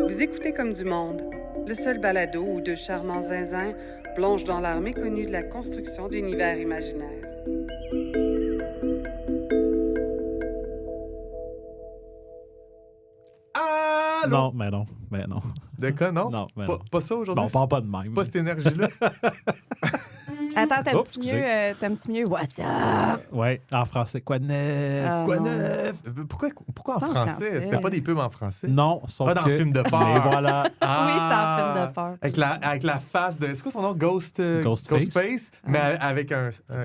Vous écoutez Comme du monde, le seul balado où deux charmants zinzins plongent dans l'art méconnu de la construction d'univers imaginaires. Allô? Non. De quoi, non? Non, mais pas, non. pas ça aujourd'hui? Non, on parle pas de même. Pas cette énergie-là? Attends, t'as un Oups, petit mieux, t'as un petit mieux. What's up? Ouais, en français, quoi de neuf? Quoi non. neuf? Pourquoi en Pas en français? français. C'était pas des pubs en français? Non, sauf Dans que... le film de peur. Mais voilà. Oui, c'est un film de peur. Avec la face de... C'est quoi son nom? Ghostface? Mais avec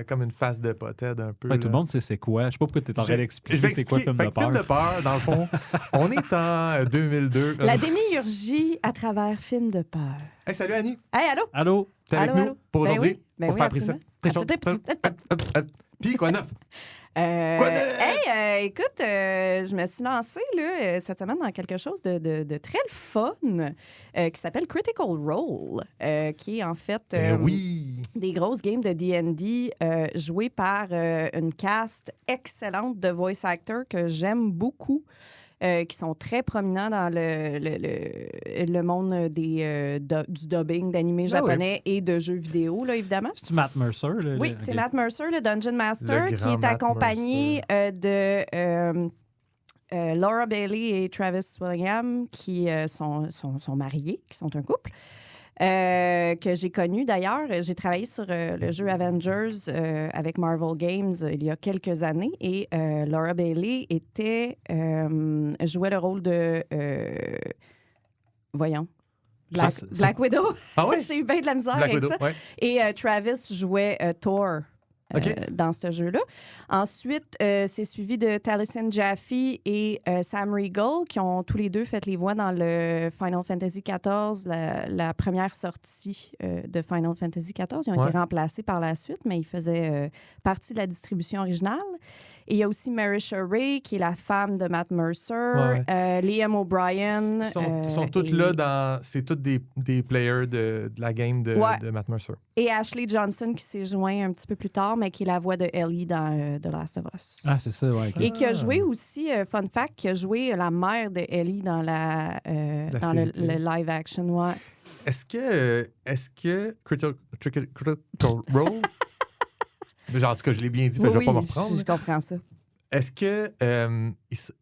comme une face de pothead un peu. Ouais, tout le là. monde sait c'est quoi. Je sais pas pourquoi t'es en train Je d'expliquer vais c'est quoi film de Fait que peur. film de peur, dans le fond, on est en 2002. La démiurgie à travers film de peur. Hey, salut Annie, Hey, allô? t'es avec Allô, nous allô? pour Ben aujourd'hui? oui, ben Pour oui, faire absolument. Puis quoi de neuf? Quoi de- Écoute, je me suis lancée là, cette semaine dans quelque chose de très le fun qui s'appelle Critical Role, qui est en fait Oui! des grosses games de D&D jouées par une cast excellente de voice actors que j'aime beaucoup. Qui sont très prominents dans le monde du dubbing d'animés japonais et de jeux vidéo, là, évidemment. C'est-tu Matt Mercer? Là, Oui, c'est Matt Mercer, le Dungeon Master, Le qui grand est Matt accompagné de Laura Bailey et Travis Willingham, qui sont mariés, qui sont un couple. Que j'ai connu d'ailleurs. J'ai travaillé sur le jeu Avengers avec Marvel Games il y a quelques années et Laura Bailey jouait le rôle de... voyons. Black Widow. Ah ouais? J'ai eu bien de la misère Black avec Widow, ça. ouais. Et Travis jouait Thor. OK. Dans ce jeu-là. Ensuite, c'est suivi de Taliesin Jaffe et Sam Riegel, qui ont tous les deux fait les voix dans le Final Fantasy XIV, la première sortie de Final Fantasy XIV. Ils ont été remplacés par la suite, mais ils faisaient partie de la distribution originale. Et il y a aussi Marisha Ray, qui est la femme de Matt Mercer, Liam O'Brien. Ils sont toutes là dans... C'est toutes des players de la game de Matt Mercer. Et Ashley Johnson, qui s'est joint un petit peu plus tard, mais qui est la voix de Ellie dans The Last of Us. Ah, c'est ça, ouais. Okay. Et qui a joué aussi, fun fact, qui a joué la mère de Ellie dans dans le live action. Ouais. Est-ce que Critical Role... Genre, en tout cas, je l'ai bien dit, mais je vais pas me reprendre. Je comprends ça. Est-ce que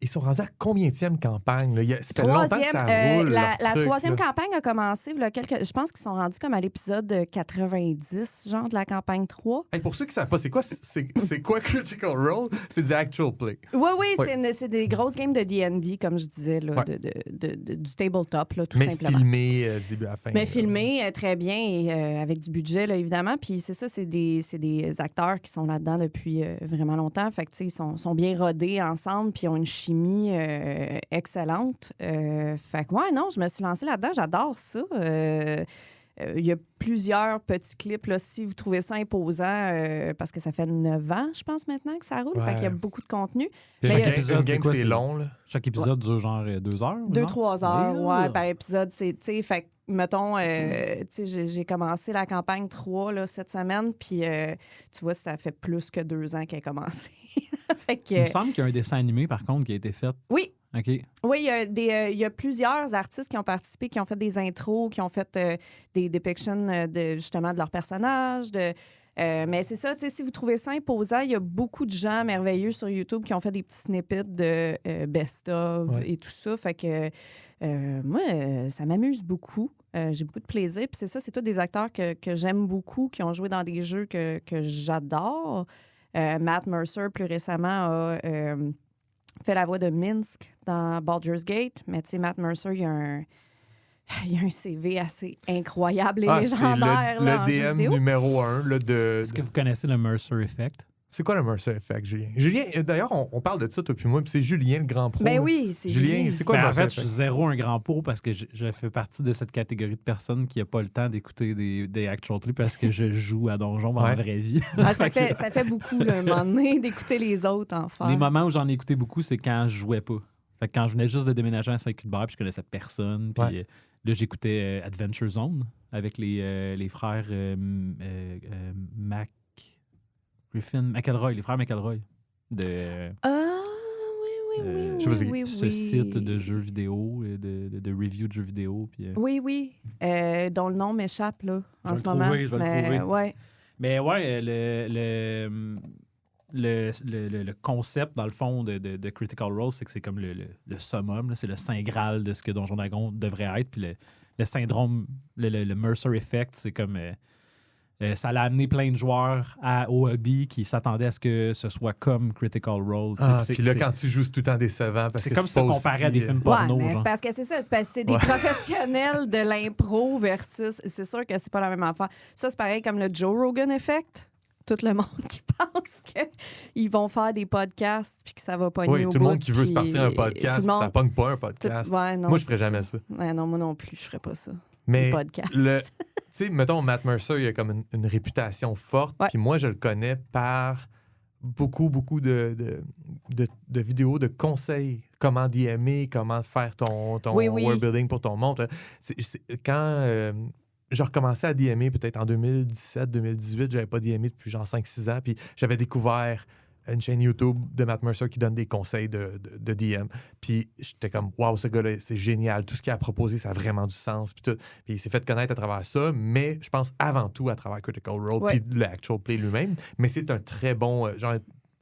ils sont rendus à combienième campagne? Là? Ça fait longtemps que ça roule, la truc, troisième là. campagne a commencé, je pense qu'ils sont rendus comme à l'épisode 90, genre de la campagne 3. Hey, pour ceux qui ne savent pas, c'est quoi Critical Role? C'est du actual play. Oui, c'est des grosses games de D&D, comme je disais, là, du tabletop, là, tout simplement. Mais filmé du début à la fin. Mais filmé très bien et avec du budget, là, évidemment. Puis c'est ça, c'est des acteurs qui sont là-dedans depuis vraiment longtemps. Fait que, tu sais, ils sont bien rodés ensemble puis ils ont une chimie excellente. Fait que, ouais, non, je me suis lancée là-dedans. J'adore ça. Il y a plusieurs petits clips, là, si vous trouvez ça imposant, parce que ça fait 9 ans, je pense, maintenant que ça roule. Ouais. Fait qu'il y a beaucoup de contenu. Chaque épisode, game, c'est quoi, c'est long. Là. Chaque épisode dure genre 2 heures? 2-3 heures, Yeah. ouais, par épisode. Tu sais, fait que, mettons, tu sais, j'ai commencé la campagne 3 là, cette semaine, puis tu vois, ça fait plus que 2 ans qu'elle a commencé. Fait que, Il me semble qu'il y a un dessin animé, par contre, qui a été fait. oui. OK. Oui, il y a plusieurs artistes qui ont participé, qui ont fait des intros, qui ont fait des depictions justement de leurs personnages. Mais c'est ça, tu sais, si vous trouvez ça imposant, il y a beaucoup de gens merveilleux sur YouTube qui ont fait des petits snippets de best-of et tout ça. Fait que moi, ça m'amuse beaucoup. J'ai beaucoup de plaisir. Puis c'est ça, c'est tous des acteurs que j'aime beaucoup, qui ont joué dans des jeux que j'adore. Matt Mercer, plus récemment, a fait la voix de Minsk dans Baldur's Gate. Mais tu sais, Matt Mercer, il y a un CV assez incroyable et légendaire. C'est le DM numéro 1 là, de... Est-ce que vous connaissez le Mercer Effect? C'est quoi le Mercer Effect, Julien? Julien, d'ailleurs, on parle de ça, toi puis moi, puis c'est Julien, le grand pro. Ben là. oui, c'est Julien, c'est quoi le En Mercer fait, Effect? je suis zéro un grand pro parce que je fais partie de cette catégorie de personnes qui n'a pas le temps d'écouter des actual plays parce que je joue à Donjon dans la vraie vie. Ah, ça fait beaucoup, là, un moment donné, d'écouter les autres en faire. Les moments où j'en ai écouté beaucoup, c'est quand je jouais pas. Fait que quand je venais juste de déménager à Saint-Cuthbert, puis je connaissais personne, puis là, j'écoutais Adventure Zone avec les frères les frères McElroy. Ah, Je sais pas oui, ce oui. site de jeux vidéo, de review de jeux vidéo. Puis, Oui. Dont le nom m'échappe, là, en ce moment. Je vais le trouver. Ouais. Mais ouais, le concept, dans le fond, de Critical Role, c'est que c'est comme le summum, là, c'est le saint graal de ce que Donjon Dragon devrait être. Puis le syndrome, le Mercer Effect, c'est comme... ça l'a amené plein de joueurs au hobby qui s'attendaient à ce que ce soit comme Critical Role. Puis là, quand tu joues, c'est tout le temps décevant. Parce c'est que comme c'est se pas comparer à des aussi, films porno. Ouais, mais genre. c'est parce que c'est ça. C'est parce que c'est des professionnels de l'impro versus... C'est sûr que c'est pas la même affaire. Ça, c'est pareil comme le Joe Rogan Effect. Tout le monde qui pense qu'ils vont faire des podcasts puis que ça va pogner Oui, au tout le monde bout, qui veut se puis partir un podcast, tout le puis ça monde- pogne pas un podcast. Ouais, non, Moi, je ferais c'est jamais ça. Ouais, non, moi non plus, je ferais pas ça. Mais Des podcasts. tu sais, mettons, Matt Mercer, il a comme une réputation forte. Ouais. Puis moi, je le connais par beaucoup de vidéos, de conseils. Comment DMer, comment faire ton Oui. world building pour ton monde. Là. Quand je recommençais à DMer, peut-être en 2017-2018, j'avais pas DMé depuis genre 5-6 ans. Puis j'avais découvert une chaîne YouTube de Matt Mercer qui donne des conseils de DM. Puis j'étais comme, waouh, ce gars-là, c'est génial. Tout ce qu'il a proposé, ça a vraiment du sens. Puis il s'est fait connaître à travers ça, mais je pense avant tout à travers Critical Role, Ouais. puis l'actual play lui-même. Mais c'est un très bon...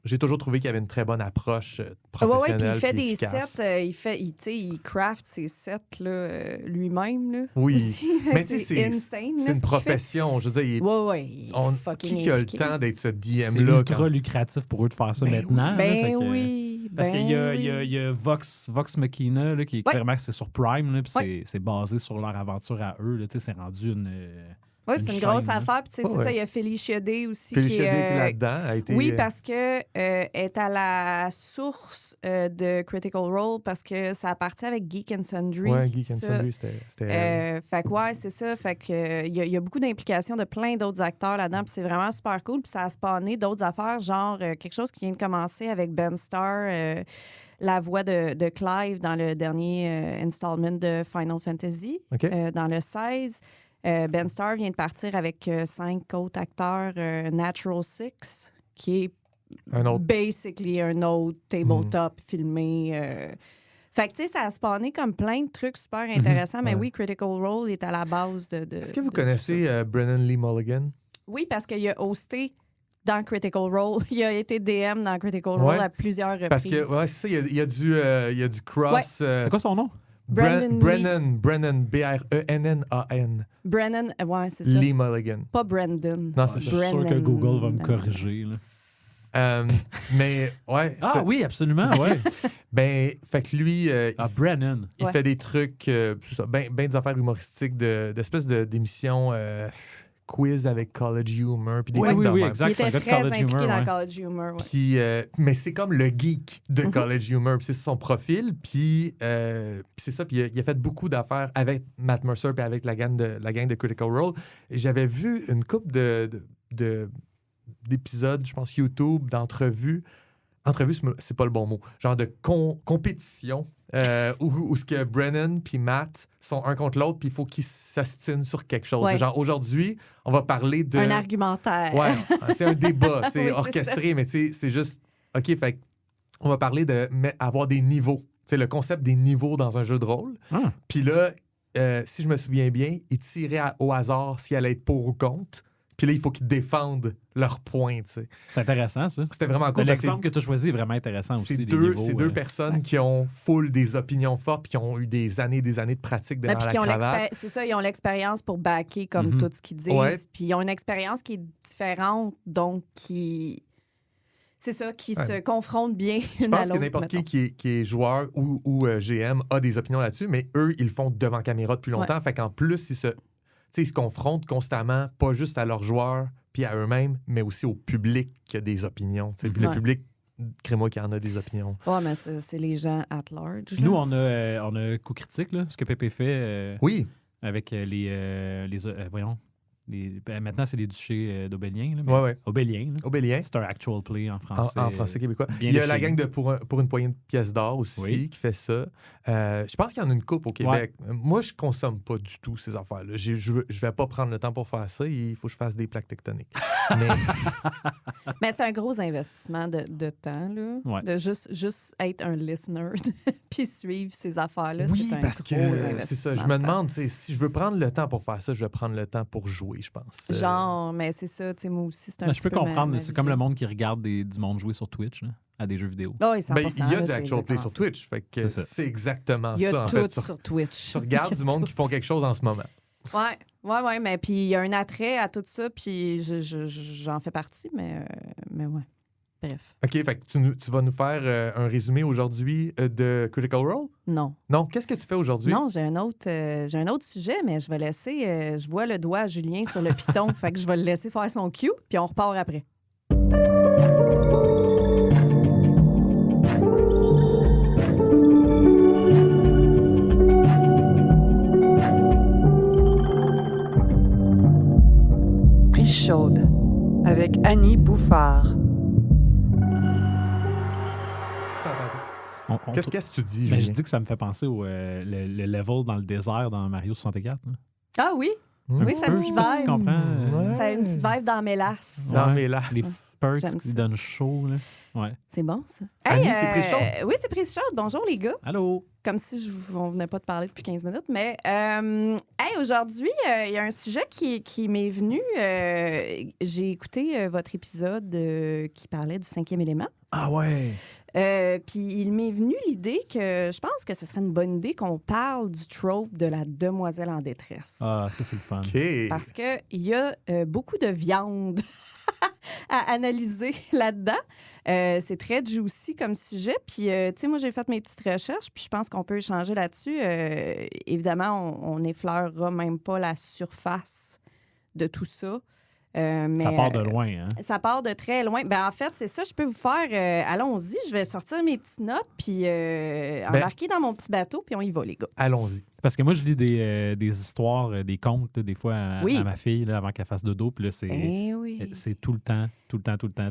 j'ai toujours trouvé qu'il y avait une très bonne approche Ouais, professionnelle. puis il fait puis des efficace. sets, il craft ses sets là, lui-même. Là, Oui. aussi. Mais tu sais, c'est insane. c'est une profession. Je veux dire, il est fucking qui a le impliqué. temps d'être ce C'est DM-là? ultra lucratif pour eux de faire ça Ben maintenant. là, Ben fait que- oui. Parce qu'il y a, ben il y a- il y a Vox Machina, là, qui est Ouais. clairement que c'est sur Prime, là, puis Ouais. c'est basé sur leur aventure à eux. Là, tu sais, c'est rendu une. Oui, c'est une chaîne, grosse là. affaire. Puis, tu sais, c'est Ouais. ça, il y a Felicia Day aussi. Felicia qui Day qui est est, là-dedans a été... oui, parce que est à la source de Critical Role parce que ça appartient avec Geek and Sundry. Ouais, Geek and ça. Sundry, c'était elle. Fait que ouais, c'est ça. Fait que il y a beaucoup d'implications de plein d'autres acteurs là-dedans. Puis c'est vraiment super cool. Puis ça a spawné d'autres affaires, genre quelque chose qui vient de commencer avec Ben Starr, la voix de Clive dans le dernier installment de Final Fantasy, OK. dans le 16. Ben Starr vient de partir avec 5 autres acteurs, Natural Six, qui est Un autre. basically un autre tabletop filmé. Fait que, tu sais, ça a spawné comme plein de trucs super intéressants. Mais Ouais. oui, Critical Role est à la base de Est-ce que vous de connaissez tout ça. Brennan Lee Mulligan? Oui, parce qu'il a hosté dans Critical Role. Il a été DM dans Critical Role Ouais. à plusieurs reprises. Parce que, ouais, c'est ça, il y a du cross... C'est quoi son nom? Brandon Brennan, B-R-E-N-N-A-N. Brennan, ouais, c'est ça. Lee Mulligan. Pas Brandon. Non, c'est Je ça. suis sûr que Brennan. Google va me corriger. Là. Mais, ouais. Ah ça- oui, absolument, ouais. Ben, fait que lui, Brennan. il Ouais. fait des trucs, c'est ça, ben des affaires humoristiques, d'espèces d'émissions quiz avec College Humor. Puis des Oui, trucs oui, de oui, même. exact. Il c'est un était gars de très College impliqué Humor, dans ouais. College Humor. Ouais. Puis, mais c'est comme le geek de Mhm. College Humor. Puis c'est son profil. Puis c'est ça. Puis il a fait beaucoup d'affaires avec Matt Mercer puis avec la gang de Critical Role. Et j'avais vu une couple d'épisodes, je pense, YouTube, d'entrevues. Entrevue, c'est pas le bon mot. Genre de compétition où ce que Brennan puis Matt sont un contre l'autre puis il faut qu'ils s'astinent sur quelque chose. Ouais. Genre aujourd'hui, on va parler de... Un argumentaire. Ouais, c'est un débat, tu sais, Oui, c'est orchestré, mais tu sais, c'est juste... OK, fait que on va parler avoir des niveaux. Tu sais, le concept des niveaux dans un jeu de rôle. Ah. Puis là, si je me souviens bien, ils tiraient au hasard si elle allait être pour ou contre. Puis là, il faut qu'ils défendent leurs points, tu sais. C'est intéressant, ça. C'était vraiment cool. parce que L'exemple que tu as choisi est vraiment intéressant aussi. c'est les deux, niveaux, c'est deux personnes qui ont full des opinions fortes puis qui ont eu des années de pratique Ben, derrière puis la qui ont cravate. c'est ça, ils ont l'expérience pour backer comme Mhm. tout ce qu'ils disent. Ouais. Puis ils ont une expérience qui est différente, donc qui. C'est ça, qui Ouais. se confrontent bien Je une à pense que l'autre. n'importe mettons. qui est joueur ou GM a des opinions là-dessus, mais eux, ils le font devant caméra depuis longtemps. Fait qu'en plus, ils se confrontent constamment, pas juste à leurs joueurs puis à eux-mêmes, mais aussi au public qui a des opinions. Tu sais. Puis le Ouais. public, crée-moi qui en a des opinions. Ouais, mais ça, c'est les gens at large. Puis là. nous, on a coup critique, là, ce que Pépé fait Oui, avec voyons, Maintenant, c'est les duchés d'Aubélien. Là, mais Ouais. Aubélien. Là. Aubélien. C'est un actual play en français. En français québécois. Bien Il y a la léché. gang de pour une poignée de pièces d'or aussi Oui. qui fait ça. Je pense qu'il y en a une couple au Québec. Moi, je consomme pas du tout ces affaires-là. Je vais pas prendre le temps pour faire ça. Il faut que je fasse des plaques tectoniques. Mais Mais c'est un gros investissement de temps, là. Ouais. De juste être un listener puis suivre ces affaires-là. oui, c'est un parce gros que c'est investissement ça. Je de me temps. demande, tu sais, si je veux prendre le temps pour faire ça, je vais prendre le temps pour jouer, je pense. Genre, mais c'est ça, tu sais, moi aussi, c'est un Ben, petit je peux peu comprendre, ma c'est comme le vision. monde qui regarde du monde jouer sur Twitch, là, à des jeux vidéo. Ah oui, 100%, Ben, il y a là, du c'est actual play sur exactement Twitch. Fait que C'est ça. c'est exactement ça. Il y a ça, en tout fait. sur Twitch. Tu regardes Il y a du monde qui tout. font quelque chose en ce moment. Ouais, mais puis il y a un attrait à tout ça, puis j'en fais partie, mais ouais. Bref, OK, fait que tu vas nous faire un résumé aujourd'hui de Critical Role? non. Non, qu'est-ce que tu fais aujourd'hui? Non, j'ai un autre sujet, mais je vais laisser, je vois le doigt à Julien sur le piton, fait que je vais le laisser faire son cue, puis on repart après. Prise chaude avec Annie Bouffard. Qu'est-ce que tu dis, Ben, je Julien? dis que ça me fait penser au le level dans le désert dans Mario 64. Là. Ah oui, Hmm? oui, ça Un me peu, fait je sais pas si tu vibe. comprends. Ouais. Ça a une petite vibe dans Mélasse. Dans Ouais. mes là. Les perks J'aime qui ça. donnent chaud. Là. Ouais. C'est bon, ça. Annie, c'est prise chaude? Oui, c'est prise chaude. Bonjour, les gars. Allô? Comme si on venait pas de parler depuis 15 minutes. Mais aujourd'hui, il y a un sujet qui m'est venu. J'ai écouté votre épisode qui parlait du 5e élément. Ah ouais! Puis il m'est venu l'idée que je pense que ce serait une bonne idée qu'on parle du trope de la demoiselle en détresse. Ah, ça, c'est le fun. OK. Parce qu'il y a beaucoup de viande à analyser là-dedans. C'est très juicy comme sujet. Puis, tu sais, moi, j'ai fait mes petites recherches, puis je pense qu'on peut échanger là-dessus. Évidemment, on n'effleurera même pas la surface de tout ça. Mais, Ça part de loin, hein? ça part de très loin. Ben, en fait, c'est ça, je peux vous faire... allons-y, je vais sortir mes petites notes, puis embarquer dans mon petit bateau, puis on y va, les gars. Allons-y. Parce que moi, je lis des histoires, des contes, là, des fois, Oui. à ma fille, là, avant qu'elle fasse dodo. Puis là, Eh oui. c'est tout le temps,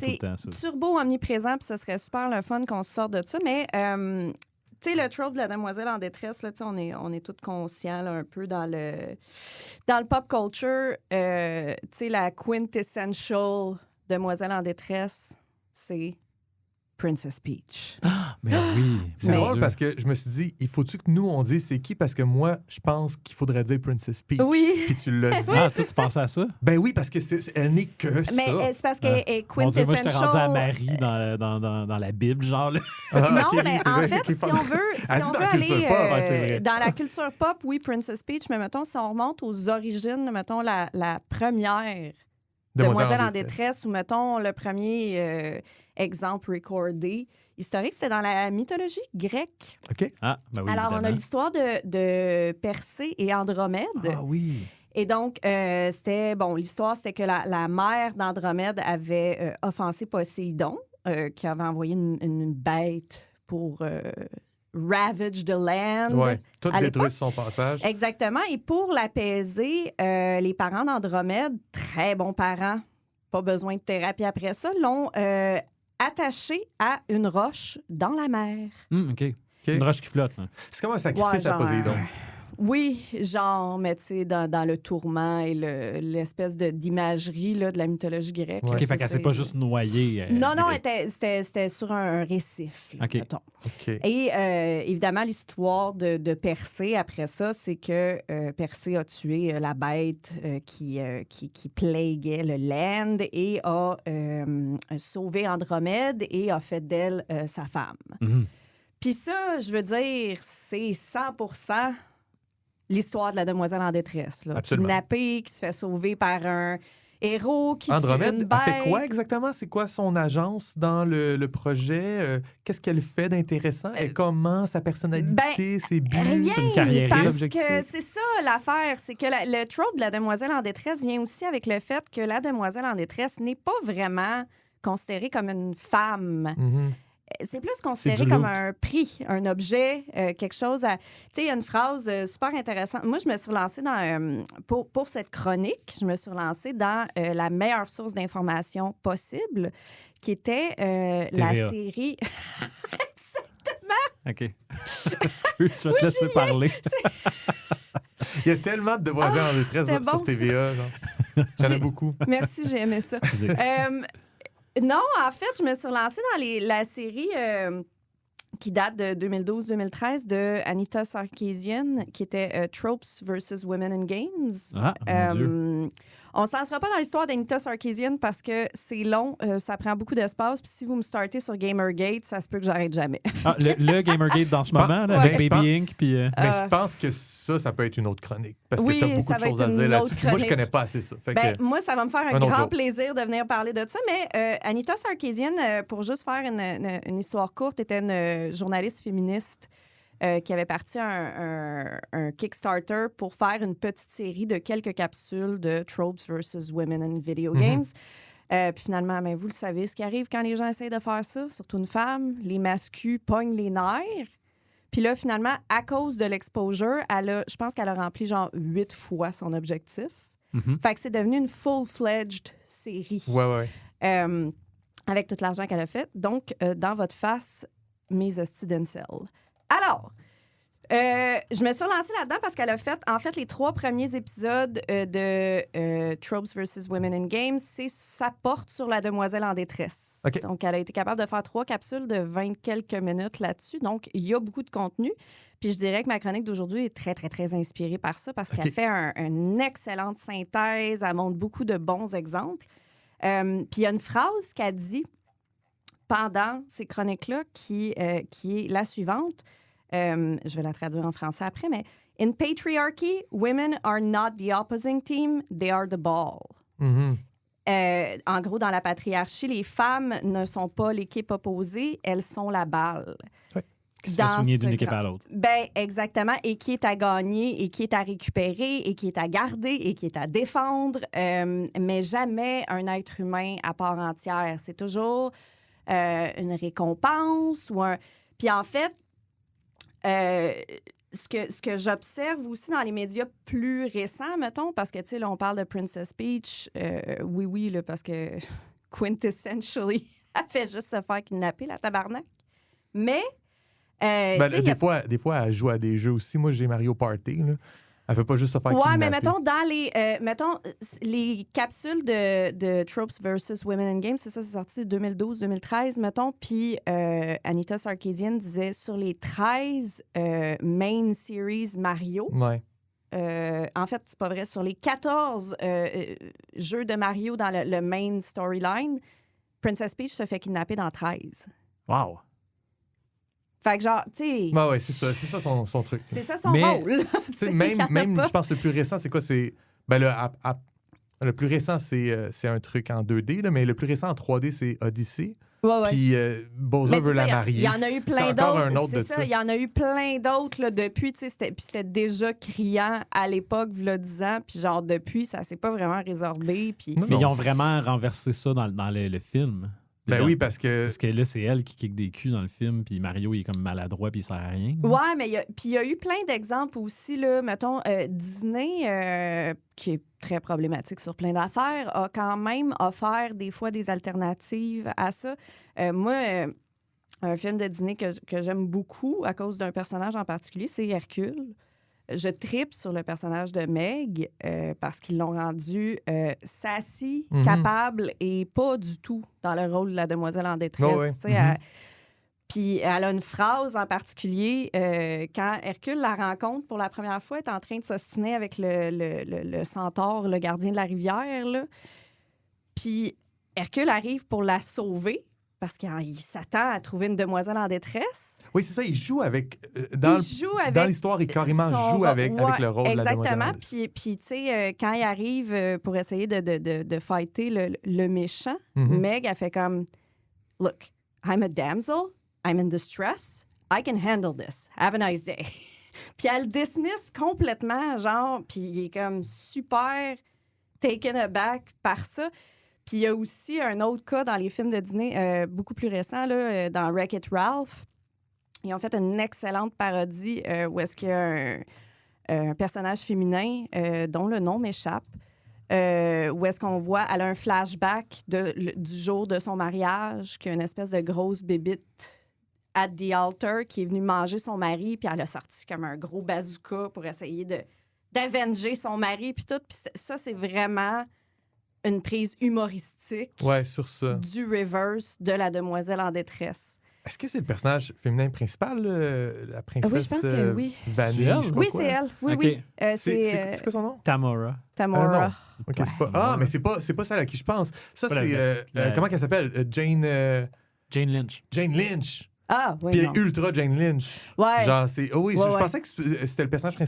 C'est ça. turbo omniprésent, puis ce serait super le fun qu'on se sorte de ça. Mais, tu sais, le trope de la demoiselle en détresse, là, on est tous conscients là, un peu dans le pop culture. Tu sais, la quintessential demoiselle en détresse, c'est Princess Peach. Ben oui. C'est Mais- drôle parce que je me suis dit, il faut-tu que nous, on dise c'est qui? Parce que moi, je pense qu'il faudrait dire Princess Peach. Oui. Puis tu l'as dit. Ah, toi, tu pensais à ça? Ben oui, parce que elle n'est que Mais ça. c'est parce qu'elle est Mon Dieu, moi, j'étais rendu à quintessential. Marie dans la Bible, genre. Là. Ah, Non, ok, mais t'es en vrai, fait, ok, si pardon. on veut, Elle dit dans la culture aller pop, ouais, c'est vrai. dans la culture pop, oui, Princess Peach, mais mettons, si on remonte aux origines, mettons, la première Demoiselle en détresse, ou mettons, le premier exemple recordé historique, c'était dans la mythologie grecque. OK. Ah, ben oui, Alors, on a évidemment. l'histoire de Persée et Andromède. Ah oui. Et donc, l'histoire, c'était que la mère d'Andromède avait offensé Poséidon, qui avait envoyé une bête pour ravage the land. Ouais. Tout à détruit l'époque. son passage. Exactement. Et pour l'apaiser, les parents d'Andromède, très bons parents, pas besoin de thérapie après ça, l'ont attaché à une roche dans la mer. OK. Une roche qui flotte, là. C'est comme un sacrifice Ouais, à Poséidon. Oui, genre, mais tu sais, dans le tourment et l'espèce d'imagerie là, de la mythologie grecque. Ouais. là, OK, ça, fait qu'elle s'est c'est- pas juste noyée. Non, direct. c'était sur un récif, là, OK. mettons. OK. Et évidemment, l'histoire de Persée, après ça, c'est que Persée a tué la bête qui plaguait le land et a sauvé Andromède et a fait d'elle sa femme. Mhm. Puis ça, je veux dire, c'est 100% l'histoire de la demoiselle en détresse. Là. Absolument. Kidnappée, qui se fait sauver par un héros qui tue une Andromède, bête. elle fait quoi exactement? C'est quoi son agence dans le projet? Qu'est-ce qu'elle fait d'intéressant? Et comment sa personnalité, ses buts? Rien, C'est une carriériste. parce Objectifs. que c'est ça l'affaire, c'est que le trope de la demoiselle en détresse vient aussi avec le fait que la demoiselle en détresse n'est pas vraiment considérée comme une femme. Mhm. c'est plus considéré du comme loot. un prix, un objet, quelque chose à... Tu sais, il y a une phrase super intéressante. Moi, je me suis relancée dans... pour cette chronique, je me suis relancée dans la meilleure source d'information possible, qui était la TVA. série... OK. Excuse, je vais te laisser parler. Il y a tellement de demoiselles en détresse c'était sur bon, TVA. Genre. Il y en a beaucoup. Merci, j'ai aimé ça. Excusez. Non, en fait, je me suis relancée dans la série qui date de 2012-2013 de Anita Sarkeesian, qui était Tropes versus Women in Games. Ah, mon Dieu. On ne s'en sera pas dans l'histoire d'Anita Sarkeesian parce que c'est long, ça prend beaucoup d'espace. Puis si vous me startez sur Gamergate, ça se peut que j'arrête jamais. Ah, le Gamergate dans ce moment, là, Ouais. avec Je Baby Inc. Puis, Mais je pense que ça peut être une autre chronique. Parce Oui, que tu as beaucoup ça de va choses à être dire une là-dessus. autre Puis moi, je chronique. connais pas assez ça. Fait Ben, que, moi, ça va me faire un un autre grand jour. plaisir de venir parler de ça. Mais Anita Sarkeesian, pour juste faire une histoire courte, était une journaliste féministe qui avait parti un Kickstarter pour faire une petite série de quelques capsules de Tropes versus Women in Video Games. Puis finalement, ben, vous le savez, ce qui arrive quand les gens essayent de faire ça, surtout une femme, les mascus pognent les nerfs. Puis là, finalement, à cause de l'exposure, je pense qu'elle a rempli genre 8 fois son objectif. Fait que c'est devenu une full-fledged série. ouais. Avec tout l'argent qu'elle a fait. Donc, dans votre face, mes hosties d'incel. Alors, je me suis relancée là-dedans parce qu'elle a fait, en fait, les 3 premiers épisodes de Tropes versus Women in Games, ça porte sur la demoiselle en détresse. OK. Donc, elle a été capable de faire 3 capsules de 20 quelques minutes là-dessus. Donc, il y a beaucoup de contenu. Puis, je dirais que ma chronique d'aujourd'hui est très, très, très inspirée par ça parce qu'elle fait une excellente synthèse. Elle montre beaucoup de bons exemples. Puis, il y a une phrase qu'elle dit pendant ces chroniques-là qui est la suivante. Je vais la traduire en français après, mais « In patriarchy, women are not the opposing team, they are the ball. En gros, dans la patriarchie, les femmes ne sont pas l'équipe opposée, elles sont la balle. qui se fait Dans soigner ce d'une équipe cas. à l'autre. Ben exactement, et qui est à gagner, et qui est à récupérer, et qui est à garder, et qui est à défendre, mais jamais un être humain à part entière. C'est toujours une récompense ou un... Puis en fait, ce que j'observe aussi dans les médias plus récents, mettons, parce que, tu sais, là, on parle de Princess Peach, oui, là, parce que quintessentially, elle fait juste se faire kidnapper, la tabarnak. Mais... Ben, tu sais, des fois, elle joue à des jeux aussi. Moi, j'ai Mario Party. Là. Elle veut pas juste se faire ouais, kidnapper. mais mettons, dans les capsules de Tropes versus Women in Games, c'est sorti 2012-2013, mettons, puis Anita Sarkeesian disait sur les 13 main series Mario, Ouais. en fait, c'est pas vrai, sur les 14 jeux de Mario dans le main storyline, Princess Peach se fait kidnapper dans 13. Wow! Fait que genre, tu sais... Ben ouais, c'est ça son truc. C'est ça son Mais- rôle. Tu sais, même je pense, le plus récent, c'est quoi? C'est... Ben, le plus récent, c'est un truc en 2D, là, mais le plus récent en 3D, c'est Odyssey. Ouais. Puis Bowser Mais veut c'est la ça, marier. il y en a eu plein C'est encore d'autres. un autre C'est de ça, ça. il y en a eu plein d'autres là, depuis. Puis c'était déjà criant à l'époque, v'là 10 ans. Puis genre, depuis, ça s'est pas vraiment résorbé. Puis... Non, Mais non. ils ont vraiment renversé ça dans le film. Ben oui, parce que... Parce que là, c'est elle qui kick des culs dans le film, puis Mario, il est comme maladroit, puis il sert à rien. Ouais, mais il y a eu plein d'exemples aussi, là, mettons, Disney, qui est très problématique sur plein d'affaires, a quand même offert des fois des alternatives à ça. Moi, un film de Disney que j'aime beaucoup à cause d'un personnage en particulier, c'est Hercule. Je tripe sur le personnage de Meg parce qu'ils l'ont rendu sassy, capable et pas du tout dans le rôle de la demoiselle en détresse. Oh, ouais. Tu sais, puis elle a une phrase en particulier quand Hercule la rencontre pour la première fois, elle est en train de s'ostiner avec le centaure, le gardien de la rivière. Là. Puis Hercule arrive pour la sauver parce qu'il s'attend à trouver une demoiselle en détresse. Oui, c'est ça, il joue avec... Il joue avec dans l'histoire, il carrément son joue avec le rôle de la demoiselle. exactement. Puis tu sais, quand il arrive pour essayer de fighter le méchant, Meg, elle fait comme « Look, I'm a damsel, I'm in distress, I can handle this. Have a nice day. » Puis elle le dismiss complètement, genre, puis il est comme super taken aback par ça. Puis il y a aussi un autre cas dans les films de Disney, beaucoup plus récent, là, dans Wreck-It Ralph. Ils ont fait une excellente parodie où est-ce qu'il y a un personnage féminin dont le nom m'échappe, où est-ce qu'on voit, elle a un flashback du jour de son mariage, qu'il y a une espèce de grosse bébite at the altar qui est venue manger son mari, puis elle a sorti comme un gros bazooka pour essayer d'avenger son mari, puis tout. Puis ça, c'est vraiment une prise humoristique sur ça. du reverse de la demoiselle en détresse. Est-ce que c'est le personnage féminin principal, la princesse Oui, je pense que oui. Vanille? C'est elle? je sais pas Oui, quoi? c'est elle. Oui, Ok. oui. C'est quoi son nom? Tamora. Tamora. Ok, c'est pas... mais c'est pas celle à qui je pense. Ça, Pas c'est... la- comment qu'elle s'appelle? Jane Jane Lynch. Ah, oui, Puis non. ultra Jane Lynch. Ouais. Genre, c'est... Oh oui, Ouais, je ouais. pensais que c'était le personnage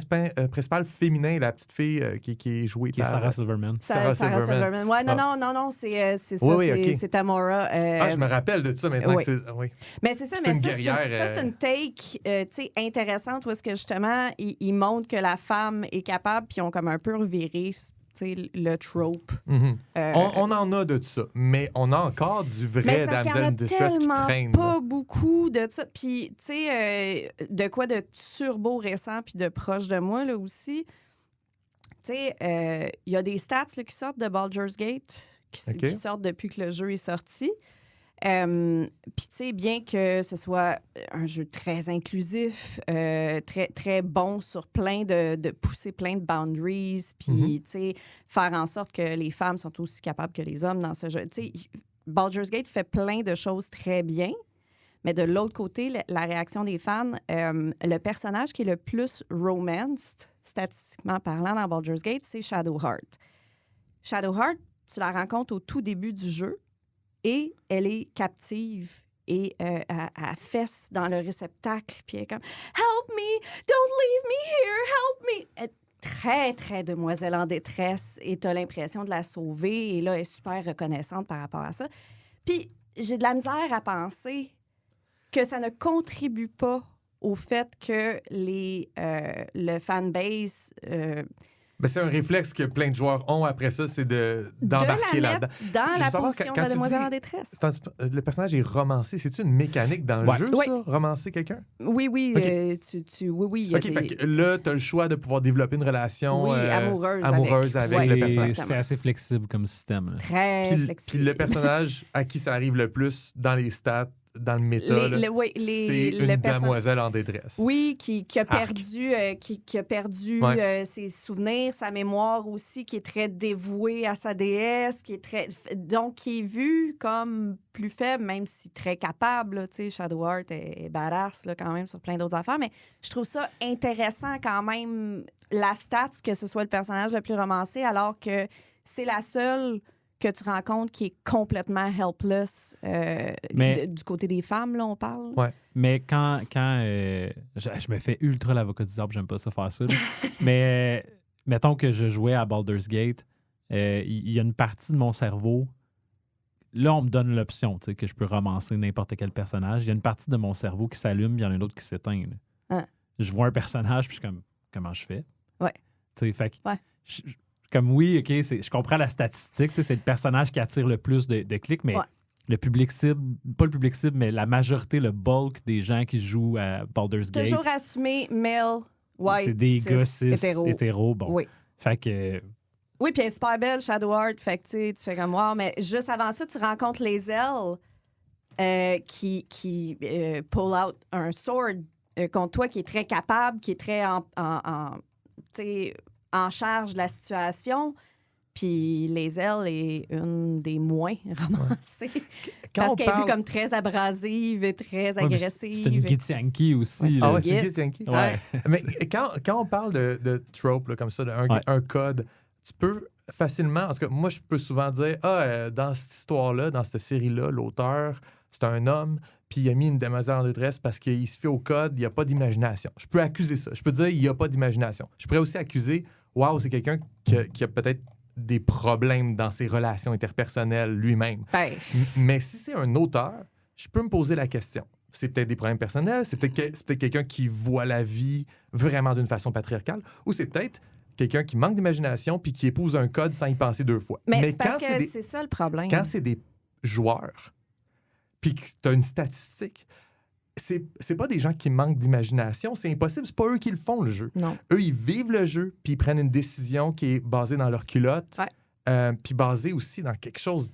principal féminin, la petite fille qui est jouée Qui est par... Sarah Silverman. Sarah Silverman. Ouais, Ah. non, c'est ça, Oui, ok. c'est Tamora. je me rappelle de ça maintenant. oui. Que c'est... Oui. Mais c'est ça, C'est mais une ça, guerrière, c'est une take tu sais, intéressante où est-ce que justement, il montre que la femme est capable, puis ils ont comme un peu reviré tu sais, le trope. Mhm. Euh, On en a de ça, mais on a encore du Mais vrai c'est parce qu'il y en damsel a in distress qui tellement traîne. pas beaucoup de ça. Puis, tu sais, de quoi de turbo récent puis de proche de moi, là, aussi. Tu sais, il y a des stats là, qui sortent de Baldur's Gate, qui sortent depuis que le jeu est sorti. Puis, tu sais, bien que ce soit un jeu très inclusif, très, très bon sur plein de pousser plein de boundaries, puis, tu sais, faire en sorte que les femmes sont aussi capables que les hommes dans ce jeu. Tu sais, Baldur's Gate fait plein de choses très bien, mais de l'autre côté, la réaction des fans, le personnage qui est le plus romanced, statistiquement parlant, dans Baldur's Gate, c'est Shadowheart. Shadowheart, tu la rencontres au tout début du jeu, et elle est captive et elle fesse dans le réceptacle. Puis elle est comme « Help me! Don't leave me here! Help me! » Elle est très, très demoiselle en détresse et tu as l'impression de la sauver. Et là, elle est super reconnaissante par rapport à ça. Puis j'ai de la misère à penser que ça ne contribue pas au fait que le fanbase... Ben, c'est un réflexe que plein de joueurs ont après ça, c'est d'embarquer de la là-dedans. mettre dans Je veux la savoir, position quand de la tu demoiselle dis- en détresse. Le personnage est romancé. C'est-tu une mécanique dans le jeu, Oui. ça? Romancer quelqu'un? Oui, oui. OK. Oui, il y a OK, des... fait que là, t'as le choix de pouvoir développer une relation Oui, amoureuse avec avec. le Oui. personnage. C'est assez flexible comme système. Là. Très Puis flexible. le personnage à qui ça arrive le plus dans les stats, dans le méta, là, c'est une demoiselle en détresse. Oui, qui a Arc. perdu, qui a perdu Ouais. ses souvenirs, sa mémoire aussi, qui est très dévouée à sa déesse, donc qui est vu comme plus faible, même si très capable. Là, tu sais, Shadowheart est badass là, quand même sur plein d'autres affaires, mais je trouve ça intéressant quand même, la stats, que ce soit le personnage le plus romancé, alors que c'est la seule que tu rencontres qui est complètement helpless du côté des femmes, là, on parle. Ouais. Mais quand je me fais ultra l'avocat du diable, j'aime pas ça faire ça. Là. Mais mettons que je jouais à Baldur's Gate, il y a une partie de mon cerveau. Là, on me donne l'option, tu sais, que je peux romancer n'importe quel personnage. Il y a une partie de mon cerveau qui s'allume, il y en a une autre qui s'éteint. Là. Ah. Je vois un personnage, puis je suis comme, comment je fais? Ouais. Tu sais, fait que Ouais. comme oui, OK, je comprends la statistique, tu sais, c'est le personnage qui attire le plus de clics, mais Ouais. le public cible, pas le public cible, mais la majorité, le bulk des gens qui jouent à Baldur's Gate, Toujours assumé male, white, c'est des cis, gars cis, hétéro. hétéros. Bon. Oui. Fait que Oui, puis elle est super belle, Shadowheart. Fait que tu fais comme wow, mais juste avant ça, tu rencontres les ailes qui pull out un sword contre toi, qui est très capable, qui est très en charge de la situation. Puis les ailes est une des moins romancées. Quand Parce on qu'elle est parle- vue comme très abrasive et très ouais, mais agressive. c'est une Githyanki aussi. Ouais, là. Ah ouais, c'est Git. Githyanki. Ouais. Mais quand on parle de trope, là, comme ça, un code, tu peux facilement... En tout cas, moi, je peux souvent dire, dans cette histoire-là, dans cette série-là, l'auteur, c'est un homme, puis il a mis une demoiselle en détresse parce qu'il se fait au code, il n'y a pas d'imagination. Je peux accuser ça. Je peux dire, il n'y a pas d'imagination. Je pourrais aussi accuser, c'est quelqu'un qui a peut-être des problèmes dans ses relations interpersonnelles lui-même. Ben, Mais si c'est un auteur, je peux me poser la question. C'est peut-être des problèmes personnels, c'est peut-être quelqu'un qui voit la vie vraiment d'une façon patriarcale, ou c'est peut-être quelqu'un qui manque d'imagination puis qui épouse un code sans y penser 2 fois. Mais c'est parce quand que c'est ça le problème. quand c'est des joueurs puis que tu as une statistique, c'est pas des gens qui manquent d'imagination, c'est impossible, c'est pas eux qui le font, le jeu. Non. Eux, ils vivent le jeu puis ils prennent une décision qui est basée dans leur culotte, puis basée aussi dans quelque chose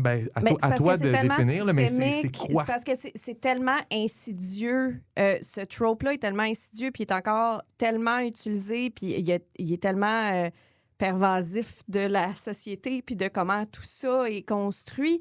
à toi de définir, là, mais c'est quoi? C'est parce que c'est tellement insidieux. Ce trope-là est tellement insidieux, puis il est encore tellement utilisé, puis il est tellement pervasif de la société, puis de comment tout ça est construit.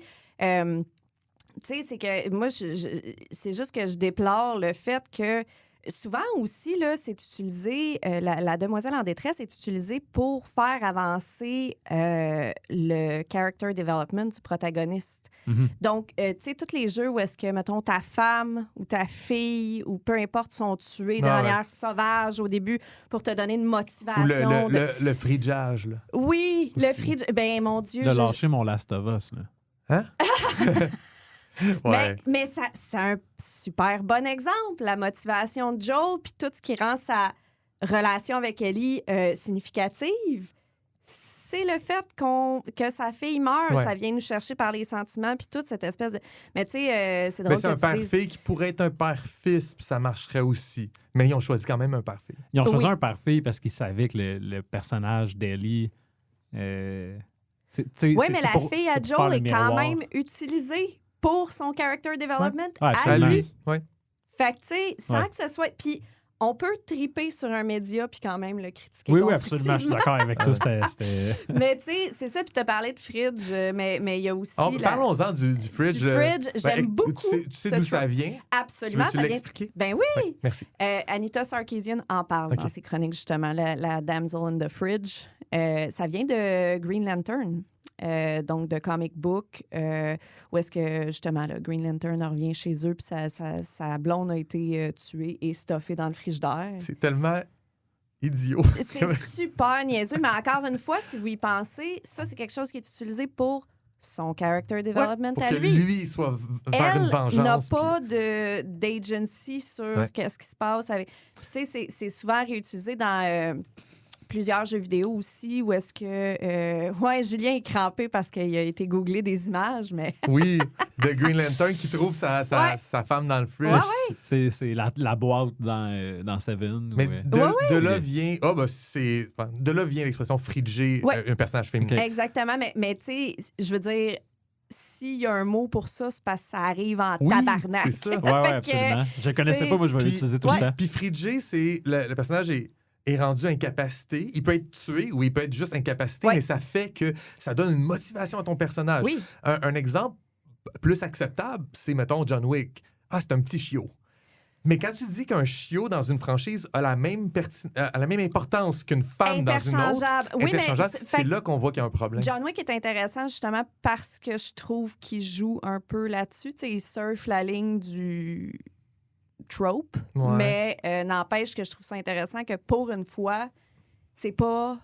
Tu sais, c'est que moi, c'est juste que je déplore le fait que souvent aussi, là, c'est utilisé, la demoiselle en détresse est utilisée pour faire avancer le character development du protagoniste. Mhm. Donc, tu sais, tous les jeux où est-ce que, mettons, ta femme ou ta fille ou peu importe sont tués de manière sauvage au début pour te donner une motivation. Ou le fridgeage, là. Oui, Aussi. le fridge. Ben, mon Dieu. De lâcher mon Last of Us, là. Hein? Ouais. Mais c'est un super bon exemple, la motivation de Joel, puis tout ce qui rend sa relation avec Ellie significative. C'est le fait que sa fille meurt, ça vient nous chercher par les sentiments, puis toute cette espèce de... Mais tu sais, c'est drôle Mais c'est un père-fille qui pourrait être un père-fils, puis ça marcherait aussi. Mais ils ont choisi quand même un père-fille. Ils ont choisi un père-fille parce qu'ils savaient que le personnage d'Ellie... Oui, mais la fille à Joel est quand même utilisée pour son character development à lui. Ouais. Fait que, tu sais, sans que ce soit... Puis on peut triper sur un média puis quand même le critiquer Oui, absolument, je suis d'accord avec toi. Mais tu sais, c'est ça, puis tu as parlé de Fridge, mais il y a aussi... Parlons-en du Fridge. Du Fridge, j'aime beaucoup. Tu sais d'où ça vient? Absolument. Tu veux-tu l'expliquer? Ben oui! Oui, merci. Anita Sarkeesian en parle dans ses chroniques, justement, la Damsel in the Fridge. Ça vient de Green Lantern. Donc de comic book, où est-ce que, justement, là, Green Lantern revient chez eux puis sa blonde a été tuée et stuffée dans le frigidaire. C'est tellement idiot. C'est super niaiseux, mais encore une fois, si vous y pensez, ça, c'est quelque chose qui est utilisé pour son character development pour à que lui soit vers une vengeance. Elle n'a pas d'agency sur qu'est-ce qui se passe avec... Puis tu sais, c'est souvent réutilisé dans... plusieurs jeux vidéo aussi, où est-ce que... Julien est crampé parce qu'il a été googlé des images, mais... Oui, de Green Lantern qui trouve sa femme dans le fridge. C'est la boîte dans Seven. Mais de là vient... de là vient l'expression fridger un personnage féminin. Okay. Exactement, mais tu sais, je veux dire... S'il y a un mot pour ça, c'est parce que ça arrive en tabarnak. C'est ça. Oui, absolument. Je ne connaissais pas, moi, je vais l'utiliser tout le temps. Puis fridger, c'est... Le personnage est rendu incapacité. Il peut être tué ou il peut être juste incapacité, mais ça fait que ça donne une motivation à ton personnage. Oui. Un exemple plus acceptable, c'est, mettons, John Wick. Ah, c'est un petit chiot. Mais quand tu dis qu'un chiot dans une franchise a la même importance qu'une femme dans une autre, c'est là qu'on voit qu'il y a un problème. John Wick est intéressant justement parce que je trouve qu'il joue un peu là-dessus. Tu sais, il surfe la ligne du trope, mais n'empêche que je trouve ça intéressant que pour une fois, c'est pas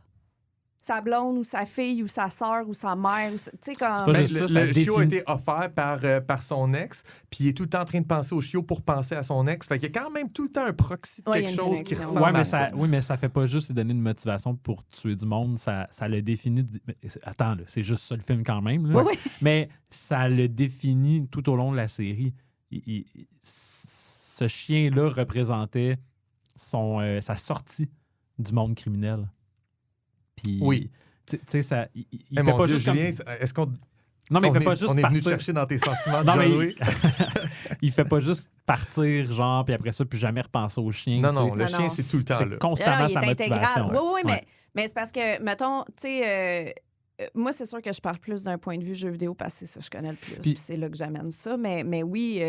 sa blonde ou sa fille ou sa sœur ou sa mère. Tu sais, comme... Le chiot a été offert par son ex, puis il est tout le temps en train de penser au chiot pour penser à son ex. Fait qu'il y a quand même tout le temps un proxy de quelque chose qui ressemble à ça. Oui, mais ça fait pas juste lui donner une motivation pour tuer du monde. Ça le définit... Attends, là, c'est juste ça le film quand même. Là. Oui. Mais ça le définit tout au long de la série. Ce chien-là représentait sa sortie du monde criminel. Puis, tu sais, ça... Il fait pas juste Julien, est-ce qu'on... Non, mais il fait pas juste on est venu partir... chercher dans tes sentiments de John Wick. Il fait pas juste partir, genre, puis après ça, plus jamais repenser au chien. Non, le chien, c'est tout le temps là. C'est constamment sa motivation. Oui, mais c'est parce que, mettons, tu sais... moi, c'est sûr que je parle plus d'un point de vue jeu vidéo parce que c'est ça que je connais le plus. Puis c'est là que j'amène ça. Mais oui,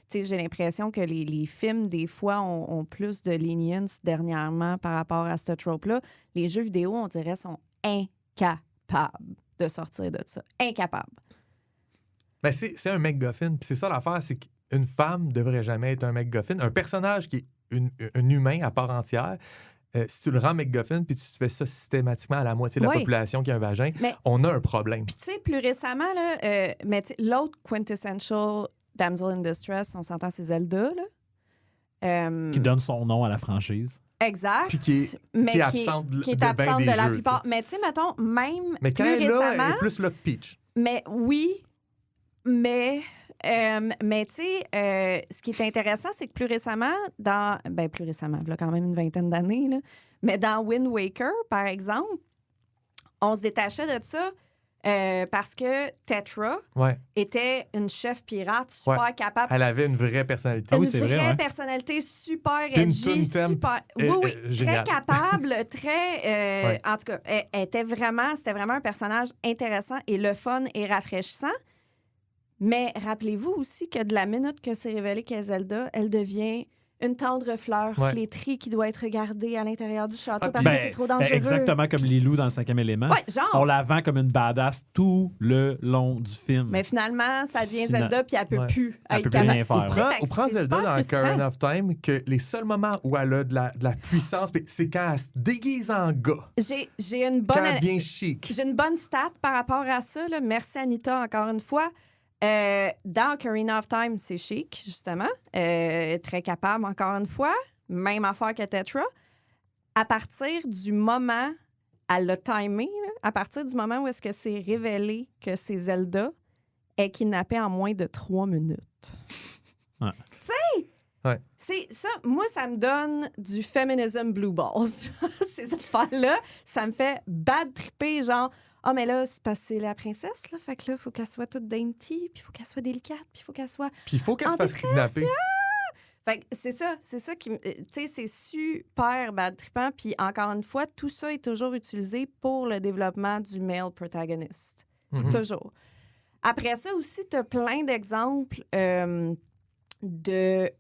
tu sais, j'ai l'impression que les films, des fois, ont plus de lenience dernièrement par rapport à ce trope-là. Les jeux vidéo, on dirait, sont incapables de sortir de ça. Incapables. Mais c'est un MacGuffin. Puis c'est ça l'affaire, c'est qu'une femme devrait jamais être un MacGuffin. Un personnage qui est un humain à part entière... si tu le rends MacGuffin puis tu fais ça systématiquement à la moitié de la population qui a un vagin, on a un problème. Puis tu sais, plus récemment, là, l'autre quintessential damsel in distress, on s'entend, c'est Zelda, là. Qui donne son nom à la franchise. Exact. Puis qui est absente qui est de bien absente des de la jeux, plupart. Mais tu sais, mettons, même Mais quand plus elle est là, récemment... elle est plus là que Peach. Mais oui, mais tu sais, ce qui est intéressant, c'est que plus récemment, plus récemment, il y a quand même une vingtaine d'années, là, mais dans Wind Waker, par exemple, on se détachait de ça parce que Tetra Ouais. était une chef pirate super capable. Elle avait une vraie personnalité. Ah oui, Une c'est vraie vrai, ouais. personnalité super Puis une edgy, tune thème, super... Oui, très géniale. capable, très... Ouais. En tout cas, c'était vraiment un personnage intéressant et le fun et rafraîchissant. Mais rappelez-vous aussi que de la minute que c'est révélé qu'elle est Zelda, elle devient une tendre fleur flétrie qui doit être gardée à l'intérieur du château parce que c'est trop dangereux. Exactement comme Lilou dans le 5e élément. Ouais, genre. On la vend comme une badass tout le long du film. Mais finalement, ça devient Zelda puis elle peut plus Elle être peut plus capable. rien faire. On prend Zelda dans Ocarina of Time que les seuls moments où elle a de la puissance, c'est quand elle se déguise en gars. J'ai une Quand bonne... elle devient chic. J'ai une bonne stat par rapport à ça. Là. Merci, Anita, encore une fois. Dans Ocarina of Time, c'est chic, justement. Très capable, encore une fois. Même affaire que Tetra. À partir du moment, elle l'a timé, là, à partir du moment où est-ce que c'est révélé que c'est Zelda, elle est kidnappée en moins de 3 minutes. Ouais. Tu sais, Ouais. c'est ça, moi, ça me donne du feminism blue balls. Ces affaires-là, ça me fait bad tripper, genre... Ah, mais là, c'est parce que c'est la princesse, là. Fait que là, il faut qu'elle soit toute dainty, puis il faut qu'elle soit délicate, puis il faut qu'elle soit... Puis il faut qu'elle en se fasse détresse, kidnapper. Fait que c'est ça qui... Tu sais, c'est super bad trippant. Puis encore une fois, tout ça est toujours utilisé pour le développement du male protagonist. Mhm. Toujours. Après ça aussi, tu as plein d'exemples de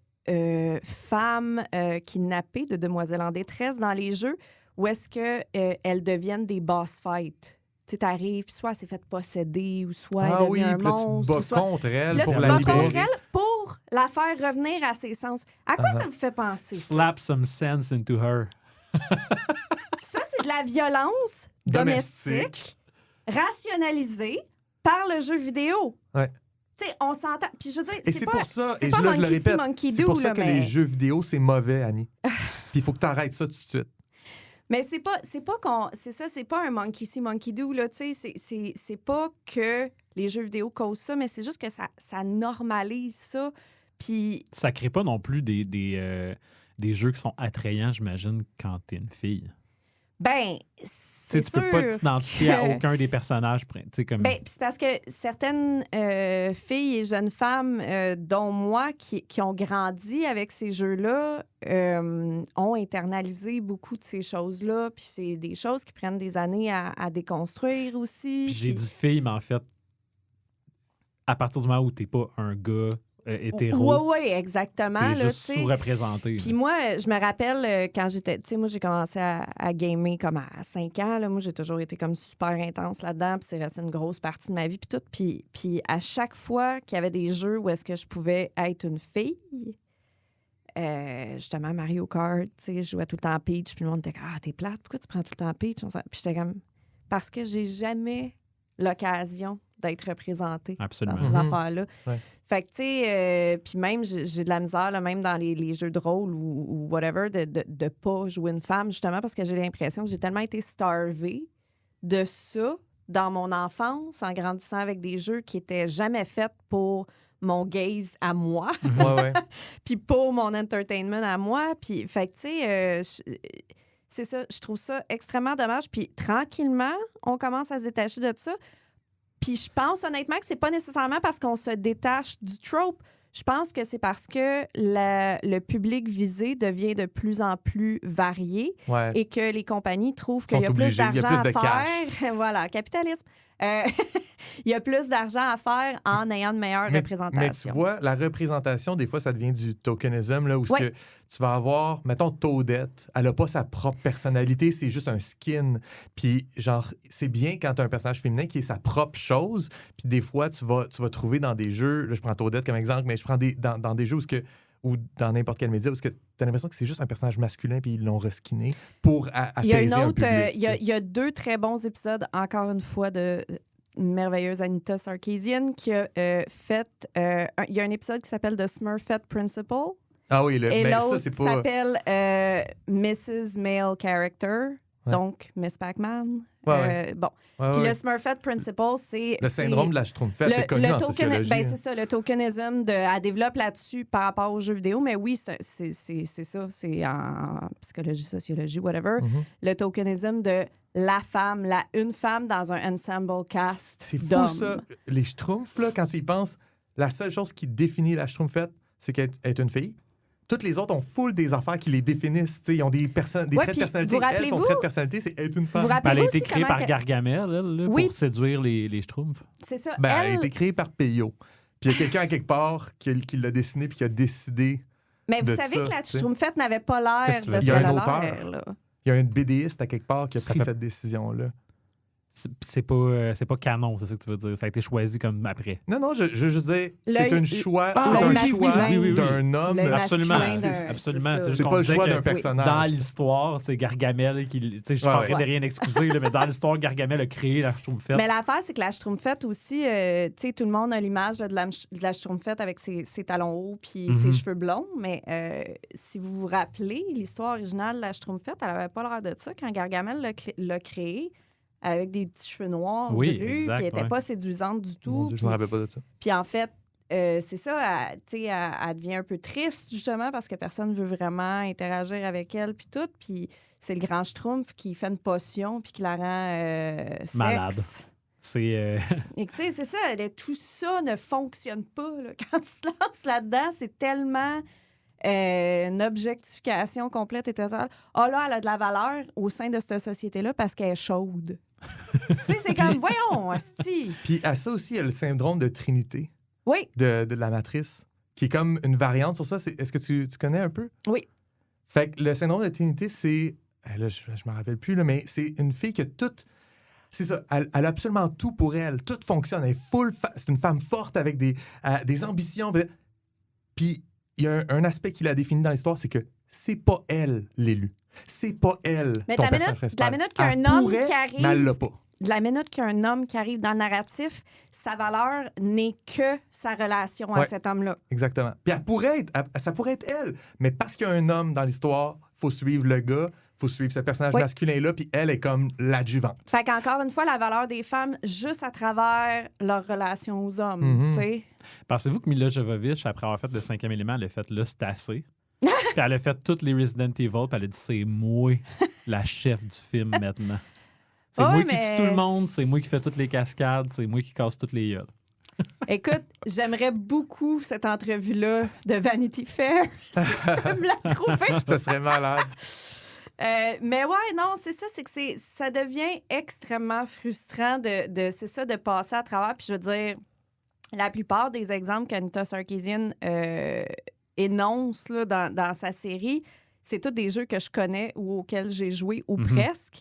femmes kidnappées, de demoiselles en détresse dans les jeux où est-ce qu'elles deviennent des boss fights. Tu sais, t'arrives, soit elle s'est fait posséder, ou soit elle devient un puis là, tu monstre. te bats ou soit... contre elle Puis là, pour tu te la bats libérer. contre elle pour la faire revenir à ses sens. À quoi ça vous fait penser, ça? Slap some sense into her. Ça, c'est de la violence domestique rationalisée par le jeu vidéo. Ouais. Tu sais, on s'entend. Puis je veux dire, Et c'est pas, pour ça, c'est et pas là, je le Monkey See, répète, Monkey c'est Do, pour ça là, que mais... les jeux vidéo, c'est mauvais, Annie. Puis il faut que tu arrêtes ça tout de suite. Mais c'est pas qu'on... C'est ça, c'est pas un Monkey See, Monkey Do, là, tu sais. C'est pas que les jeux vidéo causent ça, mais c'est juste que ça normalise ça. Puis... Ça crée pas non plus des jeux qui sont attrayants, j'imagine, quand t'es une fille. Ben, Tu c'est sais, sûr tu peux pas t'identifier à que- aucun des personnages. Tu sais, comme... Ben, pis c'est parce que certaines filles et jeunes femmes, dont moi, qui ont grandi avec ces jeux-là, ont internalisé beaucoup de ces choses-là. Puis c'est des choses qui prennent des années à déconstruire aussi. Puis j'ai dit fille, mais en fait, à partir du moment où t'es pas un gars hétéro, Oui, exactement. t'es Là, juste tu sais. sous-représenté. Puis moi, je me rappelle quand j'étais... Tu sais, moi, j'ai commencé à gamer comme à 5 ans. Là. Moi, j'ai toujours été comme super intense là-dedans. Puis c'est resté une grosse partie de ma vie. Puis tout. Puis à chaque fois qu'il y avait des jeux où est-ce que je pouvais être une fille, justement, Mario Kart, tu sais, je jouais tout le temps Peach. Puis le monde était comme « Ah, t'es plate. Pourquoi tu prends tout le temps Peach? » Puis j'étais comme... Parce que j'ai jamais l'occasion d'être représentée Absolument. dans ces Mhm. affaires-là. Ouais. Fait que, tu sais, puis même, j'ai de la misère, là, même dans les jeux de rôle ou whatever, de pas jouer une femme, justement, parce que j'ai l'impression que j'ai tellement été starvée de ça dans mon enfance, en grandissant avec des jeux qui étaient jamais faits pour mon gaze à moi, Ouais. puis pour mon entertainment à moi. Puis, fait que, tu sais, c'est ça, je trouve ça extrêmement dommage. Puis, tranquillement, on commence à se détacher de ça. Puis je pense honnêtement que c'est pas nécessairement parce qu'on se détache du trope. Je pense que c'est parce que le public visé devient de plus en plus varié Ouais. et que les compagnies trouvent Sont qu'il y a plus obligés, il y a d'argent plus de à faire. Voilà, capitalisme. Il y a plus d'argent à faire en ayant de meilleures Mais représentations. tu vois, la représentation, des fois, ça devient du tokenism, là, où ce Ouais. que tu vas avoir, mettons, Toadette, elle a pas sa propre personnalité, c'est juste un skin. Puis, genre, c'est bien quand tu as un personnage féminin qui est sa propre chose. Puis, des fois, tu vas trouver dans des jeux, là, je prends Toadette comme exemple, mais je prends dans des jeux où ou dans n'importe quel média, où tu as l'impression que c'est juste un personnage masculin, puis ils l'ont reskiné pour Il y a apaiser une un autre, public. il y a 2 très bons épisodes, encore une fois, de une merveilleuse Anita Sarkeesian qui a fait... il y a un épisode qui s'appelle The Smurfette Principle, Ah oui, Et mais ça, l'autre c'est pas... s'appelle Mrs. Male Character, Ouais. donc Miss Pac-Man. Ouais, Bon. Ouais, Puis ouais. le Smurfette Principle, c'est... Le syndrome de la Schtroumpfette, c'est connu en sociologie. Ben, c'est ça, le tokenism, elle développe là-dessus par rapport aux jeux vidéo, mais oui, c'est ça, c'est en psychologie, sociologie, whatever. Mhm. Le tokenism de la femme, une femme dans un ensemble cast C'est fou, d'hommes. ça. Les Schtroumpfs, là, quand tu y penses, la seule chose qui définit la Schtroumpfette, c'est qu'elle est une fille. Toutes les autres ont full des affaires qui les définissent. T'sais, ils ont des traits de personnalité. vous Elles, son trait de personnalité, c'est être une femme. Vous rappelez- Elle a aussi été créée comment par que- Gargamel, elle, là, Oui. pour séduire les Schtroumpfs. C'est ça. Ben, elle a elle... été créée par Peyo. Puis il y a quelqu'un à quelque part qui l'a dessiné puis qui a décidé. Mais vous de savez ça, que la tu sais. Schtroumpfette n'avait pas l'air Qu'est-ce que tu de veux ce dire? qu'elle Il y a un a auteur. l'air, là. Il y a un BDiste à quelque part qui a pris Ça fait- cette décision-là. C'est pas canon, c'est ça que tu veux dire. Ça a été choisi comme après. Non, je juste dire, c'est L'œil- un choix, Ah, c'est un oui, choix oui, oui, oui. d'un homme. L'œil Absolument, masculin d'un- absolument. c'est ça. juste C'est qu'on pas le disait choix que d'un personnage. Dans l'histoire, c'est Gargamel qui. Tu sais, je suis pas en Ouais, train de ouais. rien excuser, là, mais dans l'histoire, Gargamel a créé la Schtroumpfette. Mais l'affaire, c'est que la Schtroumpfette aussi, tu sais, tout le monde a l'image là, de la Schtroumpfette avec ses talons hauts puis ses Mhm. cheveux blonds. Mais si vous vous rappelez, l'histoire originale de la Schtroumpfette, elle avait pas l'air de ça quand Gargamel l'a créée. Avec des petits cheveux noirs, Oui, drus, exact, puis elle était ouais. pas séduisante du Mon tout. Dieu, je Puis- me rappelle pas de ça. Puis en fait, c'est ça, tu sais, elle devient un peu triste, justement, parce que personne ne veut vraiment interagir avec elle, puis tout. Puis c'est le grand Schtroumpf qui fait une potion, puis qui la rend Malade. sexe. C'est. Et que, tu sais, c'est ça, tout ça ne fonctionne pas. Là. Quand tu te lances là-dedans, c'est tellement une objectification complète et totale. Ah là, elle a de la valeur au sein de cette société-là parce qu'elle est chaude. Tu sais, c'est comme, voyons, asti. Puis à ça aussi, il y a le syndrome de Trinité Oui, de la matrice, qui est comme une variante sur ça. Est-ce que tu connais un peu? oui. Fait que le syndrome de Trinité, c'est... Là, je me rappelle plus, là, mais c'est une fille qui a tout... C'est ça, elle a absolument tout pour elle. Tout fonctionne. Elle est c'est une femme forte avec des ambitions. Puis il y a un aspect qui la définit dans l'histoire, c'est que c'est pas elle l'élu. C'est pas elle Mais ton de la personnage minute- principal. de la minute qu'il y a Elle un homme pourrait, qui arrive- mais elle l'a pas. De la minute qu'il y a un homme qui arrive dans le narratif, sa valeur n'est que sa relation à Ouais. cet homme-là. Exactement. Puis ça pourrait être elle, mais parce qu'il y a un homme dans l'histoire, faut suivre le gars, faut suivre ce personnage Oui. masculin-là, puis elle est comme l'adjuvante. Fait qu'encore une fois, la valeur des femmes, juste à travers leur relation aux hommes, Mhm. tu sais. Pensez-vous que Mila Jovovich, après avoir fait le 5e élément, elle a fait là, c'est assez? Puis elle a fait toutes les Resident Evil, puis elle a dit c'est moi la chef du film maintenant. C'est Ouais, moi qui mais tue tout le monde, c'est moi qui fais toutes les cascades, c'est moi qui casse toutes les gueules. Écoute, j'aimerais beaucoup cette entrevue-là de Vanity Fair, si tu peux me la trouver. Ça serait malade. Mais ouais, non, c'est ça, c'est que ça devient extrêmement frustrant c'est ça, de passer à travers. Puis je veux dire, la plupart des exemples qu'Anita Sarkeesian énonce là, dans sa série, c'est tous des jeux que je connais ou auxquels j'ai joué ou Mhm. presque.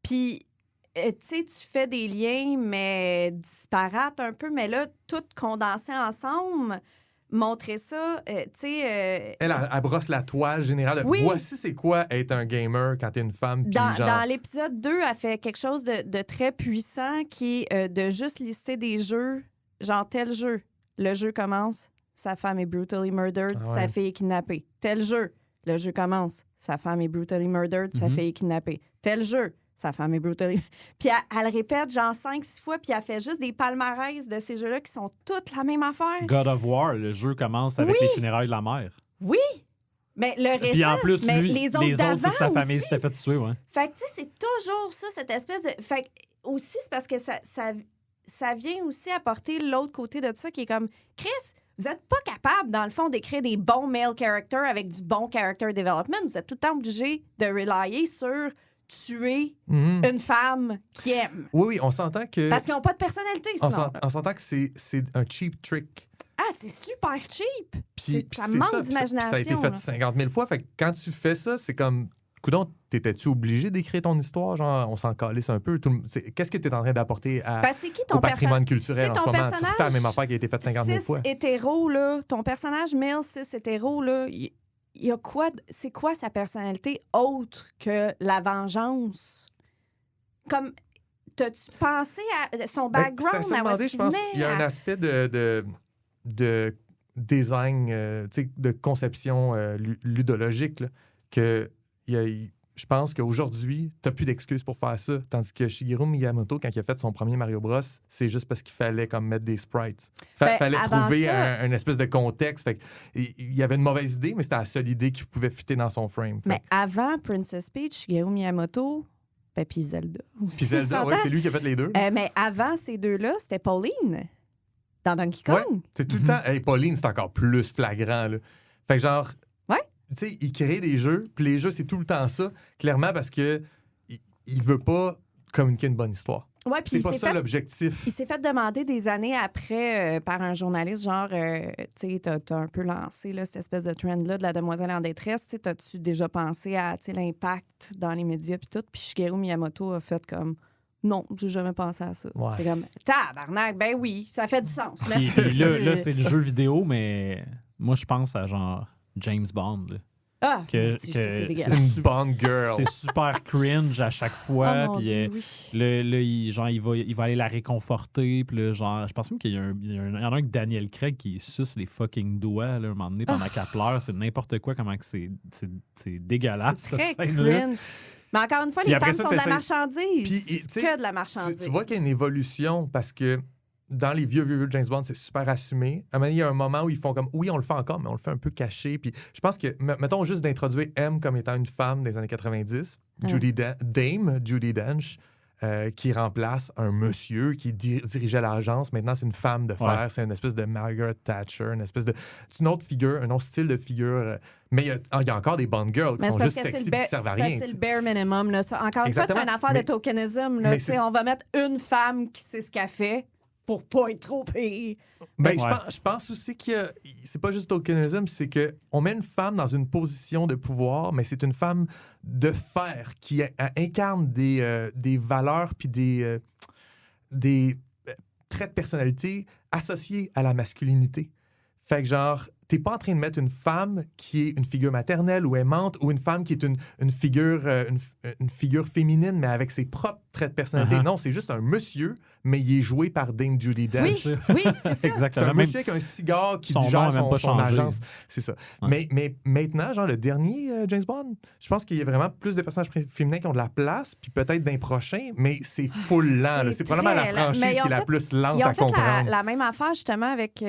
Puis, tu sais, tu fais des liens, mais disparates un peu, mais là, tout condensé ensemble, montrer ça, tu sais... Elle brosse la toile générale. Oui. Voici c'est quoi être un gamer quand t'es une femme. Puis genre... Dans l'épisode 2, elle fait quelque chose de très puissant qui est de juste lister des jeux, genre tel jeu. Le jeu commence, sa femme est brutally murdered, Ah sa ouais. fille est kidnappée. Tel jeu, le jeu commence, sa femme est brutally murdered, sa Mhm. fille est kidnappée. Tel jeu, sa femme est brutally... Puis elle répète genre 5-6 fois, puis elle fait juste des palmarès de ces jeux-là qui sont toutes la même affaire. God of War, le jeu commence avec Oui. les funérailles de la mère. Oui! Mais le récent, Puis en plus, mais lui, les autres d'avant toute sa famille aussi. s'était fait tuer, ouais. Fait que, tu sais, c'est toujours ça, cette espèce de... Fait que, aussi, c'est parce que ça vient aussi apporter l'autre côté de ça qui est comme, Chris, vous êtes pas capable, dans le fond, d'écrire des bons male characters avec du bon character development. Vous êtes tout le temps obligé de relyer sur tuer Mhm. une femme qui aime. Oui, on s'entend que... Parce qu'ils n'ont pas de personnalité, On sinon. s'entend que c'est un cheap trick. Ah, c'est super cheap. Puis Ça c'est manque puis d'imagination. Ça a été fait là. 50 000 fois. Fait que quand tu fais ça, c'est comme... Coudon, t'étais-tu obligé d'écrire ton histoire? Genre, on s'en calisse un peu. Qu'est-ce que t'es en train d'apporter Parce que c'est qui ton au patrimoine culturel en tu sais, ce ton moment? Tu personnage, refais la même affaire qui a été faite 50 000 cis fois. hétéro, là, ton personnage male cis hétéro, là, il y a quoi... C'est quoi sa personnalité autre que la vengeance? Comme, t'as-tu pensé à son Ben, background? c'est à se à où demander, est-ce je qu'il pense. venait, Il y a un à- aspect de design, de conception ludologique, là, que je pense qu'aujourd'hui, tu n'as plus d'excuses pour faire ça. Tandis que Shigeru Miyamoto, quand il a fait son premier Mario Bros, c'est juste parce qu'il fallait comme mettre des sprites. Fallait trouver un espèce de contexte. Fait il y avait une mauvaise idée, mais c'était la seule idée qui pouvait fitter dans son frame. Mais avant Princess Peach, Shigeru Miyamoto, puis Zelda. Puis Zelda, oui, c'est lui qui a fait les deux. Mais avant ces deux-là, c'était Pauline dans Donkey Kong. Ouais, c'est tout le temps. Hey, Pauline, c'est encore plus flagrant. Là. Fait que genre, tu sais, il crée des jeux, puis les jeux, c'est tout le temps ça, clairement, parce que il veut pas communiquer une bonne histoire. Ouais, c'est pas ça l'objectif. Il s'est fait demander des années après par un journaliste, genre, tu sais, t'as un peu lancé là, cette espèce de trend-là de la demoiselle en détresse. Tu sais, t'as-tu déjà pensé à l'impact dans les médias puis tout? Puis Shigeru Miyamoto a fait comme... Non, j'ai jamais pensé à ça. Ouais. C'est comme, tabarnak, ben oui, ça fait du sens. Puis là, c'est le jeu vidéo, mais moi, je pense à genre James Bond. Là. Ah, c'est dégueulasse. Une Bond girl. C'est super cringe à chaque fois. Oh mon Puis Dieu, oui. là, il va aller la réconforter. Puis là, genre, je pense même qu'il y en a un avec Daniel Craig qui suce les fucking doigts là, un moment donné pendant 4 heures. C'est n'importe quoi, comment que c'est dégueulasse. C'est très cette scène-là. cringe. Mais encore une fois, Puis les après femmes ça, sont de la t'essayes- marchandise. Puis, C'est que de la marchandise. Tu vois qu'il y a une évolution parce que dans les vieux James Bond, c'est super assumé. À un moment donné, il y a un moment où ils font comme oui, on le fait encore, mais on le fait un peu caché. Puis je pense que, mettons juste d'introduire M comme étant une femme des années 90, Dame Judi Dench, qui remplace un monsieur qui dirigeait l'agence. Maintenant, c'est une femme de fer. Ouais. C'est une espèce de Margaret Thatcher, une espèce de. C'est une autre figure, un autre style de figure. Mais il y a encore des Bond girls qui Mais sont c'est juste parce que sexy et qui servent à rien. c'est le bare minimum. Là. Ça, encore une fois, c'est une Exactement. affaire de tokenism. Là, mais tu sais, c'est- on va mettre une femme qui sait ce qu'elle fait pour pas être trop payée. Ben, Ouais. je pense aussi que c'est pas juste tokenism, c'est qu'on met une femme dans une position de pouvoir, mais c'est une femme de fer qui incarne des valeurs puis des traits de personnalité associés à la masculinité. Fait que genre, t'es pas en train de mettre une femme qui est une figure maternelle ou aimante ou une femme qui est une figure féminine, mais avec ses propres traits de personnalité. Uh-huh. Non, c'est juste un monsieur, mais il est joué par Dame Judi Dench. Oui, oui, c'est ça. C'est Exactement. un Même- monsieur avec un cigare qui Son nom gère a même pas son changé. agence. C'est ça. Ouais. Mais maintenant, genre le dernier James Bond, je pense qu'il y a vraiment plus de personnages féminins qui ont de la place, puis peut-être d'un prochain, mais c'est full lent. là. C'est probablement la très lent. franchise Mais qui ils est ont la fait- plus lente Ils ont à fait comprendre. la même affaire justement avec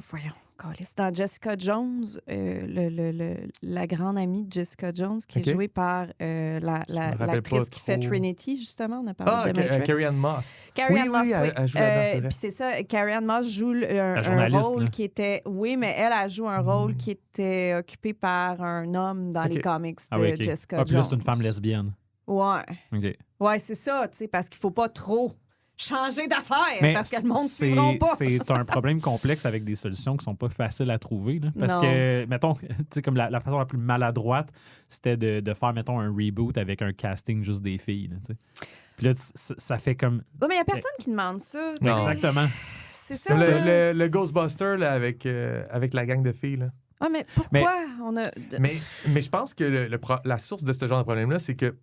voyons, câlisse, dans Jessica Jones, la grande amie de Jessica Jones qui Ok. est jouée par me rappelle l'actrice pas qui fait trop. Trinity, justement. On a parlé de Matrix. Carrie-Anne Moss. Carrie-Anne Moss, oui, oui. elle joue là-dedans, c'est vrai. Puis c'est ça, Carrie-Anne Moss joue un journaliste, rôle là. qui était... Oui, mais elle joue un rôle qui était occupé par un homme dans Ok. les comics de Ah oui, ok. Jessica Ah, puis Jones. là, c'est une femme lesbienne. Ouais. OK. Ouais, c'est ça, tu sais, parce qu'il faut pas trop changer d'affaires, Mais parce que le monde ne c'est- suivront pas. C'est un problème complexe avec des solutions qui sont pas faciles à trouver. Là. Parce Non. que, mettons, tu sais, comme la façon la plus maladroite, c'était de faire, mettons, un reboot avec un casting juste des filles. Là, tu sais. Puis là, ça fait comme. Ouais, mais il n'y a personne qui demande ça. Non. Exactement. C'est ça. là. Le Ghostbuster là, avec la gang de filles. Là. Ah, mais pourquoi on a. Mais je pense que la source de ce genre de problème-là, c'est que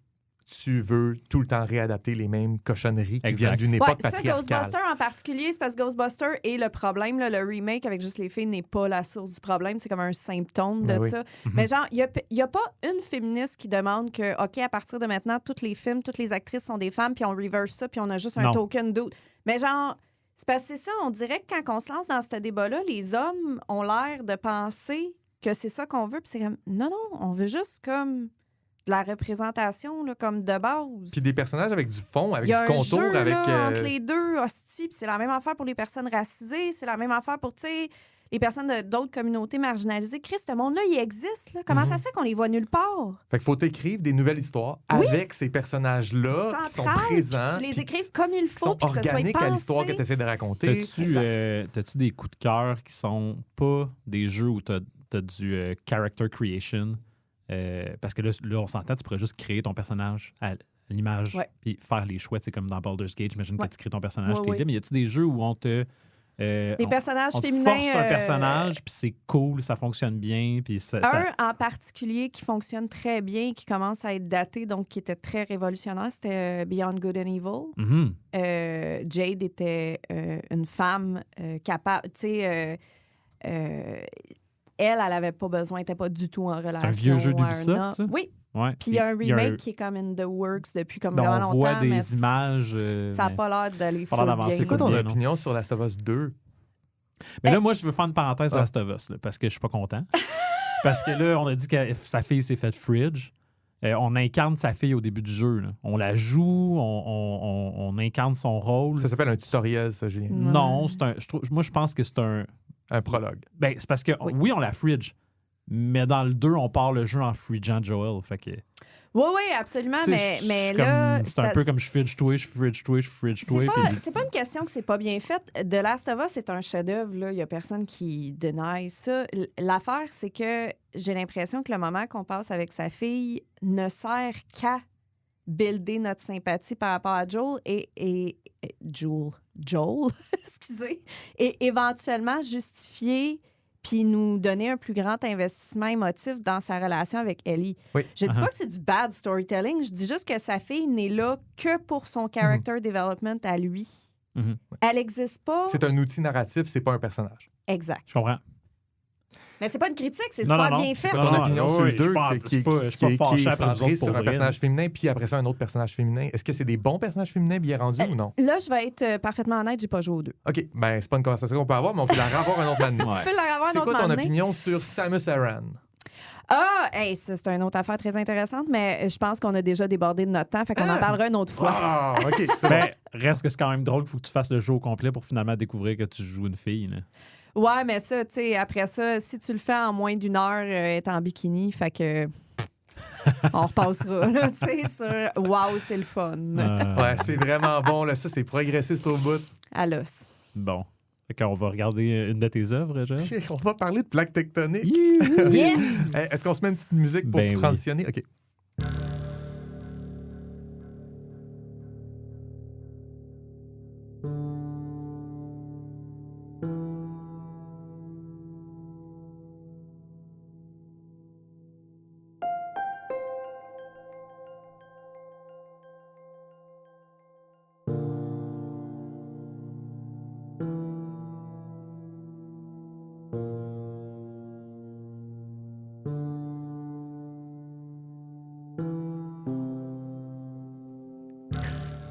tu veux tout le temps réadapter les mêmes cochonneries qui Exact. viennent d'une Ouais, époque ça, patriarcale. Ghostbuster en particulier, c'est parce que Ghostbuster est le problème. Là, le remake avec juste les filles n'est pas la source du problème. C'est comme un symptôme de Ben oui. ça. Mais genre, il n'y a pas une féministe qui demande que, OK, à partir de maintenant, tous les films, toutes les actrices sont des femmes, puis on reverse ça, puis on a juste un Non. token doute. Mais genre, c'est parce que c'est ça, on dirait que quand on se lance dans ce débat-là, les hommes ont l'air de penser que c'est ça qu'on veut. Puis c'est comme, non, on veut juste comme de la représentation, là, comme de base. Puis des personnages avec du fond, avec Il y a du un contour, jeu, avec. là, entre les deux, hostie, puis c'est la même affaire pour les personnes racisées, c'est la même affaire pour, tu sais, les personnes d'autres communautés marginalisées. Christ, ce monde-là, il existe, là. Comment ça se fait qu'on les voit nulle part? Fait qu'il faut écrire des nouvelles histoires Oui. avec ces personnages-là qui sont Centrales, présents. puis tu les puis écrives comme il qui faut, sont puis que ce soit organiques à pensé. l'histoire que tu essaies de raconter. T'as-tu des coups de cœur qui sont pas des jeux où t'as du character creation? Parce que là, on s'entend, tu pourrais juste créer ton personnage à l'image Ouais. puis faire les choix. C'est comme dans Baldur's Gate, j'imagine Ouais. que tu crées ton personnage Ouais, qui est ouais. là. Mais y a-tu des jeux où on te Les personnages on te féminins. force un personnage, puis c'est cool, ça fonctionne bien. Puis En particulier qui fonctionne très bien, qui commence à être daté, donc qui était très révolutionnaire, c'était Beyond Good and Evil. Mhm. Jade était une femme capable. Tu sais, elle avait pas besoin, elle n'était pas du tout en relation. C'est un vieux jeu à d'Ubisoft, ça? Oui. Ouais. Puis il y a un remake qui est comme in the works depuis comme vraiment longtemps. On voit mais des images. ça n'a pas l'air d'aller pas l'air full d'avancer. bien. C'est quoi ton bien, non? opinion sur Last of Us 2? Mais là, moi, je veux faire une parenthèse Ah. Last of Us, là, parce que je suis pas content. Parce que là, on a dit que sa fille s'est faite fridge. On incarne sa fille au début du jeu. Là. On la joue, on incarne son rôle. Ça s'appelle un tutoriel, ça, Julien. Non, moi, je pense que c'est un... Un prologue. Ben, c'est parce que, oui, on la fridge, mais dans le 2, on part le jeu en fridgeant Joel. Fait que... Oui, absolument, Tu sais, mais comme- là... c'est un peu comme je fridge toi, je fridge toi, je fridge toi. C'est pas une question que c'est pas bien fait. The Last of Us, c'est un chef-d'œuvre. Il n'y a personne qui dénie ça. L'affaire, c'est que j'ai l'impression que le moment qu'on passe avec sa fille ne sert qu'à builder notre sympathie par rapport à Joel Joel, excusez, et éventuellement justifier puis nous donner un plus grand investissement émotif dans sa relation avec Ellie. Oui. Je dis pas que c'est du bad storytelling, je dis juste que sa fille n'est là que pour son character development à lui. Mhm. Elle n'existe pas. C'est un outil narratif, c'est pas un personnage. Exact. Je comprends. Mais c'est pas une critique, c'est Non, super non, bien c'est fait. Ton opinion sur le 2 je suis pas fâché après vous centré autres sur pour un vrai, personnage là. féminin, puis après ça, un autre personnage féminin. Est-ce que c'est des bons personnages féminins bien rendus ou non? Là, je vais être parfaitement honnête, j'ai pas joué aux deux. OK, ben c'est pas une conversation qu'on peut avoir, mais on peut la revoir un autre moment. Ouais. Je peux la revoir un C'est autre quoi ton moment donné. opinion sur Samus Aran? Ah, hey, ça, c'est une autre affaire très intéressante, mais je pense qu'on a déjà débordé de notre temps, fait qu'on en parlera une autre fois. Ah, OK, c'est bon. Ben, reste que c'est quand même drôle qu'il faut que tu fasses le jeu au complet pour finalement découvrir que tu joues une fille. Là. Ouais, mais ça, tu sais, après ça, si tu le fais en moins d'une heure, elle est en bikini, fait que on repassera, là, tu sais, sur « Wow, c'est le fun Ouais, c'est vraiment bon, là. Ça, c'est progressiste au bout. à l'os. Bon. Fait qu'on va regarder une de tes œuvres, Joël. On va parler de plaques tectoniques. Yes! Hey, est-ce qu'on se met une petite musique pour Ben oui. transitionner? OK.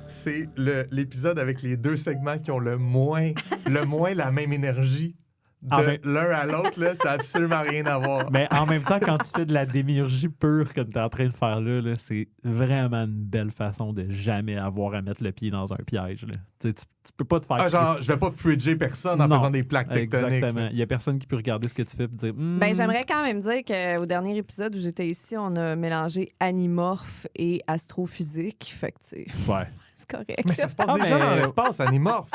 C'est l'épisode avec les deux segments qui ont le moins la même énergie Ah, de ben- l'un à l'autre. Là, ça n'a absolument rien à voir. Mais en même temps, quand tu fais de la démiurgie pure comme tu es en train de faire là, c'est vraiment une belle façon de jamais avoir à mettre le pied dans un piège. Là. Tu sais, tu peux pas te faire... Ah, genre, je vais pas fridger personne en Non. faisant des plaques tectoniques. Exactement. Il y a personne qui peut regarder ce que tu fais et dire... Ben, j'aimerais quand même dire qu'au dernier épisode où j'étais ici, on a mélangé animorphe et astrophysique. Fait que, tu sais, Ouais. c'est correct. Mais ça se passe Ah, déjà mais- dans l'espace, animorphe.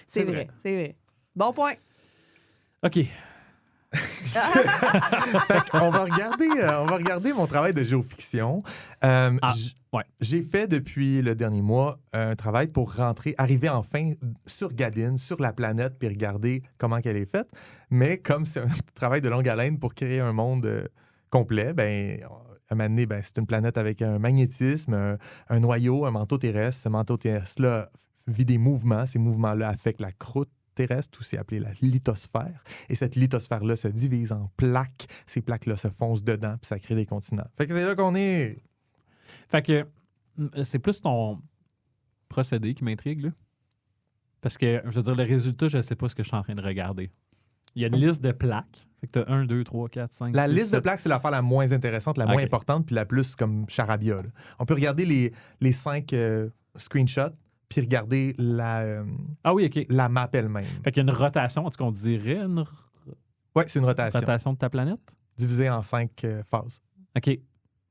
C'est vrai, c'est vrai. Bon point. OK. On va regarder mon travail de géofiction. ouais. J'ai fait depuis le dernier mois un travail pour arriver enfin sur Gadin, sur la planète, puis regarder comment qu'elle est faite. Mais comme c'est un travail de longue haleine pour créer un monde complet, ben, à un moment donné, ben, c'est une planète avec un magnétisme, un noyau, un manteau terrestre. Ce manteau terrestre-là vit des mouvements. Ces mouvements-là affectent la croûte terrestre, aussi appelée la lithosphère. Et cette lithosphère-là se divise en plaques. Ces plaques-là se foncent dedans, puis ça crée des continents. Fait que c'est là qu'on est. Fait que c'est plus ton procédé qui m'intrigue, là. Parce que, je veux dire, le résultat, je sais pas ce que je suis en train de regarder. Il y a une liste de plaques. Fait que t'as 1, 2, 3, 4, 5, La 6, liste de 7. plaques, c'est l'affaire la moins intéressante, la moins Ok. importante, puis la plus comme charabia. Là. On peut regarder les 5 screenshots, puis regarder Ah oui, OK. la map elle-même. Fait qu'il y a une rotation. Est-ce qu'on dirait une Oui, c'est une rotation, rotation de ta planète? divisée en 5 phases. OK.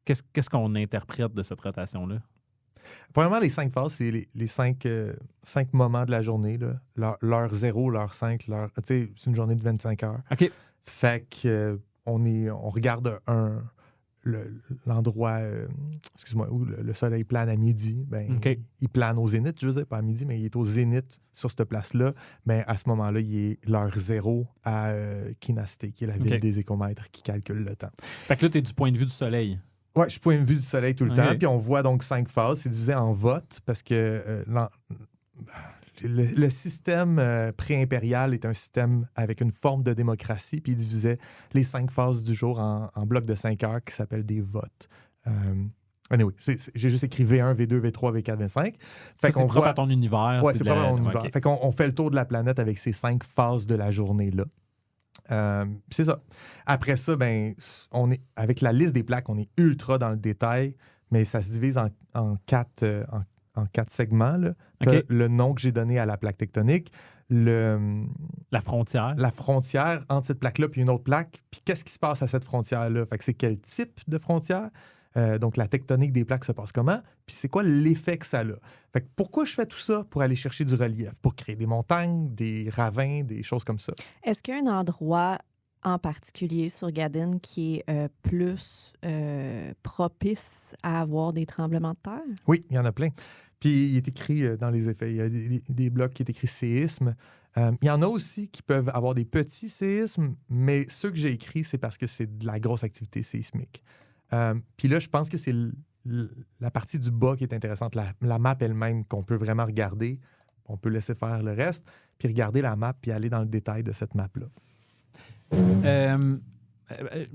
Qu'est-ce qu'on interprète de cette rotation-là? Premièrement, les 5 phases, c'est les 5 moments de la journée. Là. L'heure 0, l'heure 5, l'heure... Tu sais, c'est une journée de 25 heures. OK. Fait que on regarde l'endroit, excuse-moi, où le soleil plane à midi, ben, OK. il plane au zénith, je veux dire, pas à midi, mais il est au zénith sur cette place-là. Ben, à ce moment-là, il est l'heure zéro à Kinasté, qui est la ville OK. des écomètres qui calcule le temps. Fait que là, t'es du point de vue du soleil. Ouais, je suis point de vue du soleil tout le OK. temps. Puis on voit donc 5 phases. C'est divisé en votes parce que le système pré-impérial est un système avec une forme de démocratie. Puis il divisait les 5 phases du jour en blocs de 5 heures qui s'appellent des votes. Anyway, j'ai juste écrit V1, V2, V3, V4, V5. Fait Ça, qu'on c'est propre voit... à ton univers. Ouais, c'est pas mon univers. OK. Fait qu'on fait le tour de la planète avec ces 5 phases de la journée-là. C'est ça. Après ça, ben, on est, avec la liste des plaques, on est ultra dans le détail, mais ça se divise en 4 segments. Tu as OK. le nom que j'ai donné à la plaque tectonique, La frontière. la frontière entre cette plaque-là puis une autre plaque, puis qu'est-ce qui se passe à cette frontière-là? Fait que c'est quel type de frontière? Donc, la tectonique des plaques se passe comment? Puis c'est quoi l'effet que ça a? Fait que pourquoi je fais tout ça? Pour aller chercher du relief, pour créer des montagnes, des ravins, des choses comme ça. Est-ce qu'il y a un endroit en particulier sur Gadin qui est plus propice à avoir des tremblements de terre? Oui, il y en a plein. Puis il est écrit dans les effets, il y a des blocs qui est écrit séisme. Il y en a aussi qui peuvent avoir des petits séismes, mais ceux que j'ai écrits, c'est parce que c'est de la grosse activité séismique. Puis là, je pense que c'est la partie du bas qui est intéressante, la map elle-même qu'on peut vraiment regarder. On peut laisser faire le reste, puis regarder la map, puis aller dans le détail de cette map-là.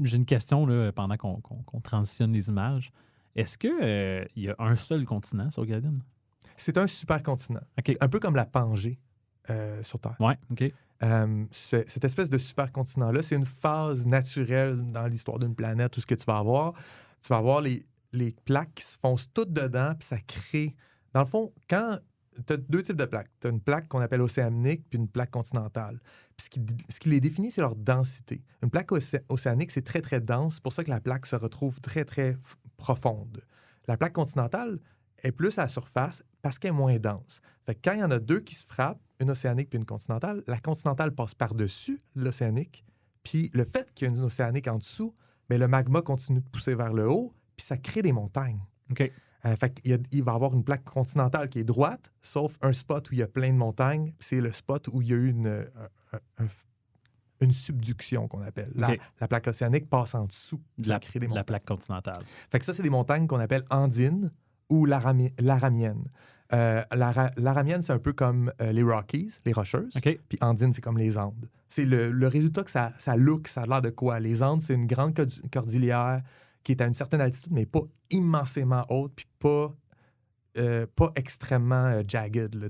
J'ai une question là, pendant qu'on transitionne les images. Est-ce qu'il y a un seul continent sur Gadin? C'est un supercontinent, OK. un peu comme la Pangée sur Terre. Ouais, OK. Cette espèce de supercontinent-là, c'est une phase naturelle dans l'histoire d'une planète, tout ce que tu vas avoir. Tu vas avoir les plaques qui se foncent toutes dedans, puis ça crée... Dans le fond, quand tu as 2 types de plaques, tu as une plaque qu'on appelle océanique puis une plaque continentale. Puis ce qui les définit, c'est leur densité. Une plaque océanique, c'est très, très dense. C'est pour ça que la plaque se retrouve très, très profonde. La plaque continentale est plus à la surface parce qu'elle est moins dense. Fait que quand il y en a 2 qui se frappent, une océanique puis une continentale, la continentale passe par-dessus l'océanique. Puis le fait qu'il y ait une océanique en dessous, bien, le magma continue de pousser vers le haut, puis ça crée des montagnes. OK. Fait qu'il va y avoir une plaque continentale qui est droite, sauf un spot où il y a plein de montagnes. C'est le spot où il y a eu une subduction qu'on appelle. OK. La plaque océanique passe en dessous. Ça crée des La montagnes. plaque continentale. Fait que ça, c'est des montagnes qu'on appelle andines ou laramiennes. Laramienne, c'est un peu comme les Rockies, les Rocheuses. OK. Puis andine, c'est comme les Andes. C'est le résultat que ça look, ça a l'air de quoi? Les Andes, c'est une grande cordillère qui est à une certaine altitude, mais pas immensément haute, puis pas extrêmement jagged. Là.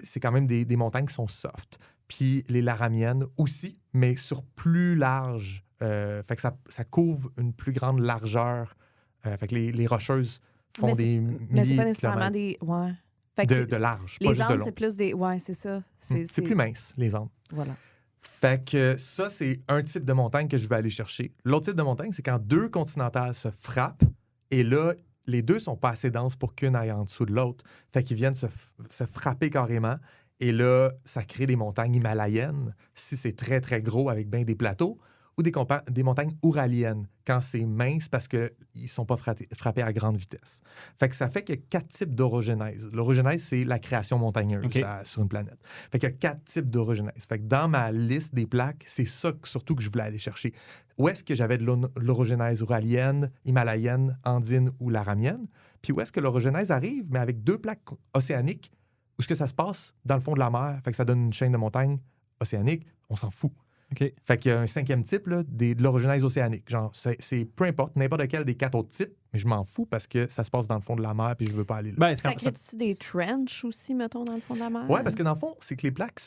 C'est quand même des montagnes qui sont soft. Puis les laramiennes aussi, mais sur plus large. Fait que ça couvre une plus grande largeur. Fait que les Rocheuses font des milliers Mais c'est pas de nécessairement kilomètres des... Ouais. Fait que de large, pas les juste de Andes, long. c'est plus des... Ouais, c'est ça. C'est plus mince, les Andes. Voilà. Fait que ça, c'est un type de montagne que je vais aller chercher. L'autre type de montagne, c'est quand 2 continentales se frappent et là, les 2 sont pas assez denses pour qu'une aille en dessous de l'autre. Fait qu'ils viennent se frapper carrément et là, ça crée des montagnes himalayennes si c'est très, très gros avec bien des plateaux ou des montagnes ouraliennes quand c'est mince parce qu'ils ne sont pas frappés à grande vitesse. Fait que ça fait qu'il y a 4 types d'orogenèse. L'orogenèse, c'est la création montagneuse OK. sur une planète. Fait qu'il y a 4 types d'orogenèse. Fait que dans ma liste des plaques, c'est ça surtout que je voulais aller chercher. Où est-ce que j'avais de l'orogenèse ouralienne, himalayenne, andine ou laramienne? Puis où est-ce que l'orogenèse arrive, mais avec 2 plaques océaniques, où est-ce que ça se passe? Dans le fond de la mer. Fait que ça donne une chaîne de montagnes océaniques. On s'en fout. OK. Fait qu'il y a un 5e type, là, de l'orogenèse océanique. Genre, c'est peu importe, n'importe lequel des 4 autres types, mais je m'en fous parce que ça se passe dans le fond de la mer puis je veux pas aller là. Ben, Ça crée-tu des trenches aussi, mettons, dans le fond de la mer? Ouais, parce que dans le fond, c'est que les plaques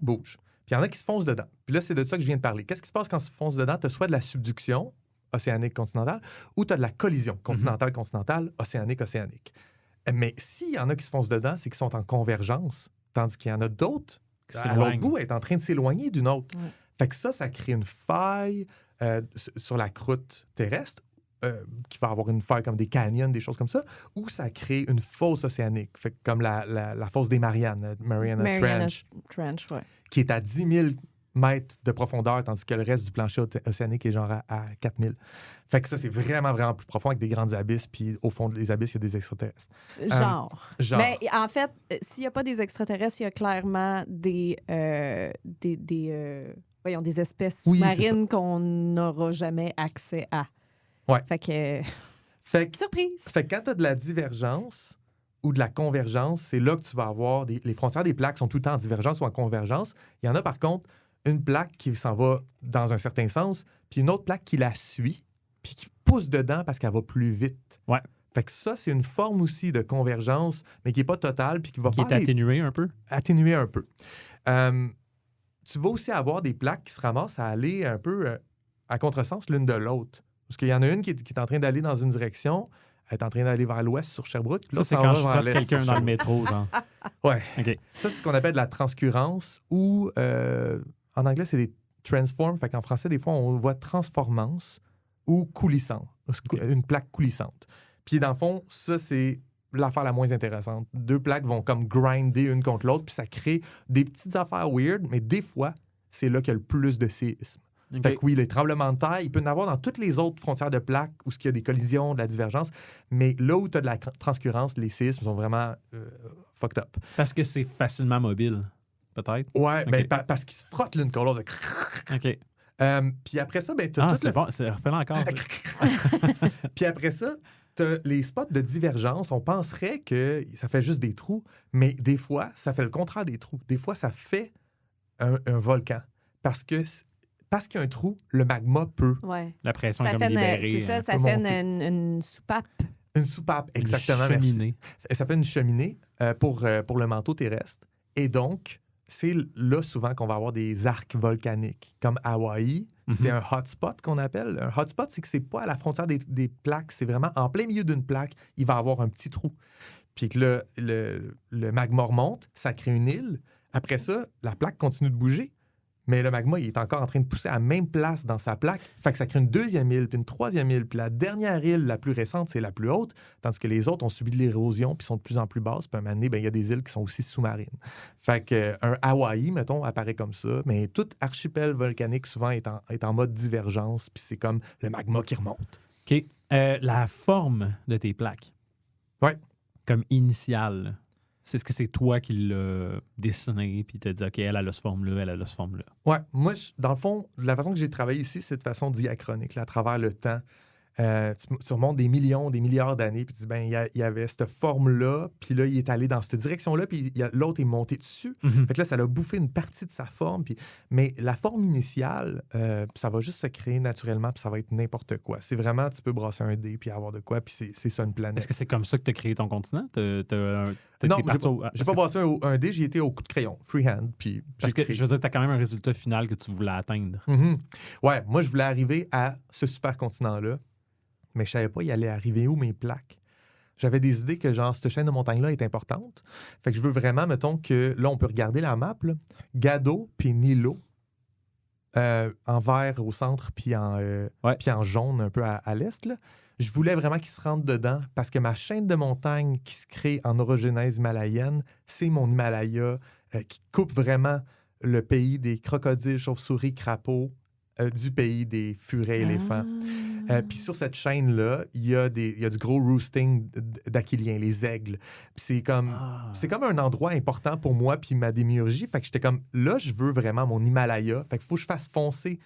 bougent. Puis il y en a qui se foncent dedans. Puis là, c'est de ça que je viens de parler. Qu'est-ce qui se passe quand ils se foncent dedans? Tu as soit de la subduction océanique continentale ou tu as de la collision continentale-continentale, océanique-océanique. Mais s'il y en a qui se foncent dedans, c'est qu'ils sont en convergence, tandis qu'il y en a d'autres qui, à l'autre bout, est en train de s'éloigner d'une autre. Ouais. Fait que ça crée une faille sur la croûte terrestre, qui va avoir une faille comme des canyons, des choses comme ça, ou ça crée une fosse océanique, fait que comme la fosse des Mariannes, Mariana Trench, Trench, ouais. qui est à 10 000 mètres de profondeur, tandis que le reste du plancher océanique est genre à 4000. Fait que ça, c'est vraiment, vraiment plus profond avec des grandes abysses. Puis au fond des abysses, il y a des extraterrestres. Genre. Genre. Mais en fait, s'il n'y a pas des extraterrestres, il y a clairement des espèces Oui, c'est sous-marines qu'on n'aura jamais accès à. Ouais. Fait que... Fait que, Surprise! fait que quand tu as de la divergence ou de la convergence, c'est là que tu vas avoir... les frontières des plaques sont tout le temps en divergence ou en convergence. Il y en a, par contre, une plaque qui s'en va dans un certain sens, puis une autre plaque qui la suit, puis qui pousse dedans parce qu'elle va plus vite. Ouais. Fait que ça, c'est une forme aussi de convergence, mais qui n'est pas totale, puis qui va Qui est atténué un peu. atténuer un peu. Tu vas aussi avoir des plaques qui se ramassent à aller un peu à contresens l'une de l'autre. Parce qu'il y en a une qui est en train d'aller dans une direction, elle est en train d'aller vers l'ouest sur Sherbrooke. Ça, c'est quand je frappe quelqu'un dans le métro, genre. Ouais. OK. Ça, c'est ce qu'on appelle de la transcurrence ou en anglais, c'est des transforms. Fait qu'en français, des fois, on voit transformance ou coulissante. Une plaque coulissante. Puis dans le fond, ça, c'est l'affaire la moins intéressante. Deux plaques vont comme grinder une contre l'autre, puis ça crée des petites affaires weird, mais des fois, c'est là qu'il y a le plus de séismes. OK. Fait que oui, les tremblements de terre, il peut y en avoir dans toutes les autres frontières de plaques où il y a des collisions, de la divergence, mais là où tu as de la transcurrence, les séismes sont vraiment fucked up. Parce que c'est facilement mobile, peut-être. Ouais, OK. ben, parce qu'ils se frottent l'une contre l'autre. OK. Puis après ça, ben, tu as C'est bon. Refais-le encore. Puis après ça, t'as les spots de divergence. On penserait que ça fait juste des trous, mais des fois, ça fait le contraire des trous. Des fois, ça fait un volcan. Parce qu'il y a un trou, le magma peut. Ouais. La pression est Ça comme fait libérée. c'est ça, ça peut fait monter. une soupape. Une soupape, exactement. Une cheminée. Merci. Ça fait une cheminée pour le manteau terrestre. Et donc, c'est là souvent qu'on va avoir des arcs volcaniques. Comme Hawaï, c'est un hotspot qu'on appelle. Un hotspot, c'est que c'est pas à la frontière des plaques. C'est vraiment en plein milieu d'une plaque, il va avoir un petit trou. Puis que le magma remonte, ça crée une île. Après ça, la plaque continue de bouger. Mais le magma, il est encore en train de pousser à la même place dans sa plaque. Fait que ça crée une deuxième île, puis une troisième île. Puis la dernière île, la plus récente, c'est la plus haute, tandis que les autres ont subi de l'érosion puis sont de plus en plus basses. Puis à un moment donné, ben, il y a des îles qui sont aussi sous-marines. Fait que un Hawaï, mettons, apparaît comme ça. Mais tout archipel volcanique, souvent, est en mode divergence. Puis c'est comme le magma qui remonte. OK. La forme de tes plaques. Ouais. Comme initiale. C'est ce que c'est toi qui l'as dessiné, puis t'as dit, OK, elle a ce forme-là, elle a ce forme-là. Ouais. Moi, dans le fond, la façon que j'ai travaillé ici, c'est de façon diachronique, là, à travers le temps. Tu remontes des millions, des milliards d'années, puis tu dis, ben, il y avait cette forme-là, puis là, il est allé dans cette direction-là, puis l'autre est monté dessus. Fait que là, ça a bouffé une partie de sa forme. Mais la forme initiale, ça va juste se créer naturellement, puis ça va être n'importe quoi. C'est vraiment, tu peux brasser un dé, puis avoir de quoi, puis c'est ça une planète. Est-ce que c'est comme ça que tu as créé ton continent? Non, j'ai pas brassé un dé, j'y étais au coup de crayon, freehand, puis Parce j'ai que créé. je veux dire, tu as quand même un résultat final que tu voulais atteindre. Mhm. Ouais, moi, je voulais arriver à ce supercontinent-là, mais je savais pas y allait arriver où mes plaques. J'avais des idées que, genre, cette chaîne de montagnes-là est importante. Fait que je veux vraiment, mettons, que là, on peut regarder la map, là. Gado puis Nilo, en vert au centre, puis en jaune un peu à l'est, là. Je voulais vraiment qu'ils se rentrent dedans parce que ma chaîne de montagnes qui se crée en orogénèse himalayenne, c'est mon Himalaya qui coupe vraiment le pays des crocodiles, chauves-souris, crapauds, du pays des furets éléphants. Puis sur cette chaîne-là, il y a du gros roosting d'aquiliens, les aigles. Puis c'est comme un endroit important pour moi puis ma démiurgie. Fait que j'étais comme, là, je veux vraiment mon Himalaya. Fait qu'il faut que je fasse foncer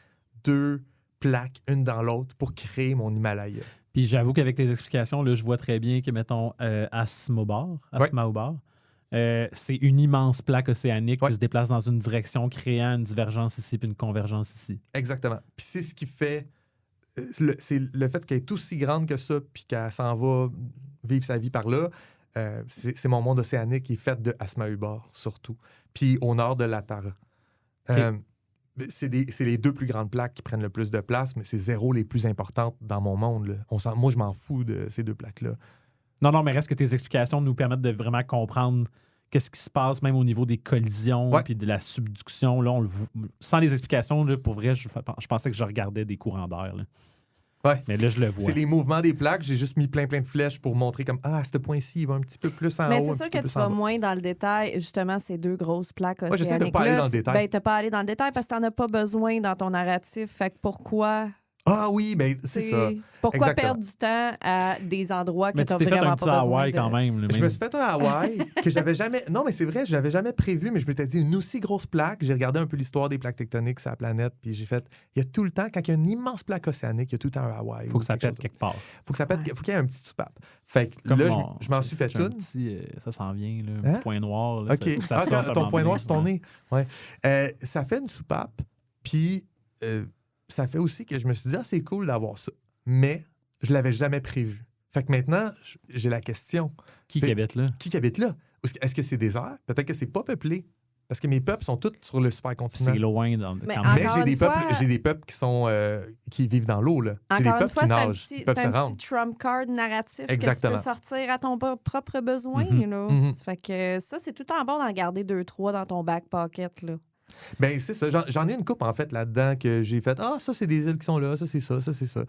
2 plaques, une dans l'autre, pour créer mon Himalaya. Puis j'avoue qu'avec tes explications, là, je vois très bien que, mettons, Asmaobar, c'est une immense plaque océanique qui se déplace dans une direction, créant une divergence ici puis une convergence ici. Exactement. Puis c'est ce qui fait... c'est le fait qu'elle est aussi grande que ça puis qu'elle s'en va vivre sa vie par là. C'est mon monde océanique qui est fait de Asmaobar, surtout. Puis au nord de l'Atara. Okay. C'est les 2 plus grandes plaques qui prennent le plus de place, mais c'est 0 les plus importantes dans mon monde. Là. Moi, je m'en fous de ces 2 plaques-là. Non, mais reste que tes explications nous permettent de vraiment comprendre qu'est-ce qui se passe, même au niveau des collisions puis de la subduction. Là, sans les explications, là, pour vrai, je pensais que je regardais des courants d'air. Là. Ouais. Mais là, je le vois. C'est les mouvements des plaques. J'ai juste mis plein de flèches pour montrer comme, à ce point-ci, il va un petit peu plus en haut, Mais un c'est petit sûr peu que plus tu en vas bas. moins dans le détail, justement, ces deux grosses plaques Moi, j'essaie de océaniques. pas aller dans le détail. Ben, t'as pas allé dans le détail parce que t'en as pas besoin dans ton narratif. Fait que pourquoi... Ah oui, mais c'est ça. Pourquoi Exactement. perdre du temps à des endroits que Mais tu t'as t'es fait vraiment un petit pas besoin Hawaï de... quand même. Je me suis fait un Hawaï que j'avais jamais... Non, mais c'est vrai, je l'avais jamais prévu, mais je m'étais dit une aussi grosse plaque. J'ai regardé un peu l'histoire des plaques tectoniques sur la planète, puis j'ai fait... Il y a tout le temps, quand il y a une immense plaque océanique, il y a tout le temps un Hawaï. Faut que ça pète chose. quelque part. Faut qu'il y ait un petit soupape. Fait que Comme là, mon- je m'en suis fait j'ai un une. petit, ça s'en vient, là, un Hein? petit point noir. Là, OK. ça, faut que ça sorte à un Ton moment point donné. noir, c'est ton Ouais. nez. Ouais. Ça fait une soupape, puis ça fait aussi que je me suis dit, c'est cool d'avoir ça. Mais je l'avais jamais prévu. Fait que maintenant, j'ai la question. Qui Fait- habite là? Qui habite là? Est-ce que c'est désert? Peut-être que c'est pas peuplé. Parce que mes peuples sont tous sur le supercontinent. C'est loin. Mais quand encore même. Mais j'ai des une fois- peuples, qui vivent dans l'eau, là. J'ai des Encore une peuples fois, qui c'est un nagent, petit, qui peuvent c'est se un rendre. petit trump card narratif Exactement. que tu peux sortir à ton propre besoin. Mhm. Là. Mhm. Ça fait que ça, c'est tout le temps bon d'en garder 2-3 dans ton back pocket. Là. Ben, c'est ça. J'en ai une coupe, en fait, là-dedans, que j'ai fait. Ça, c'est des îles qui sont là. Ça, c'est ça. Ça, c'est ça.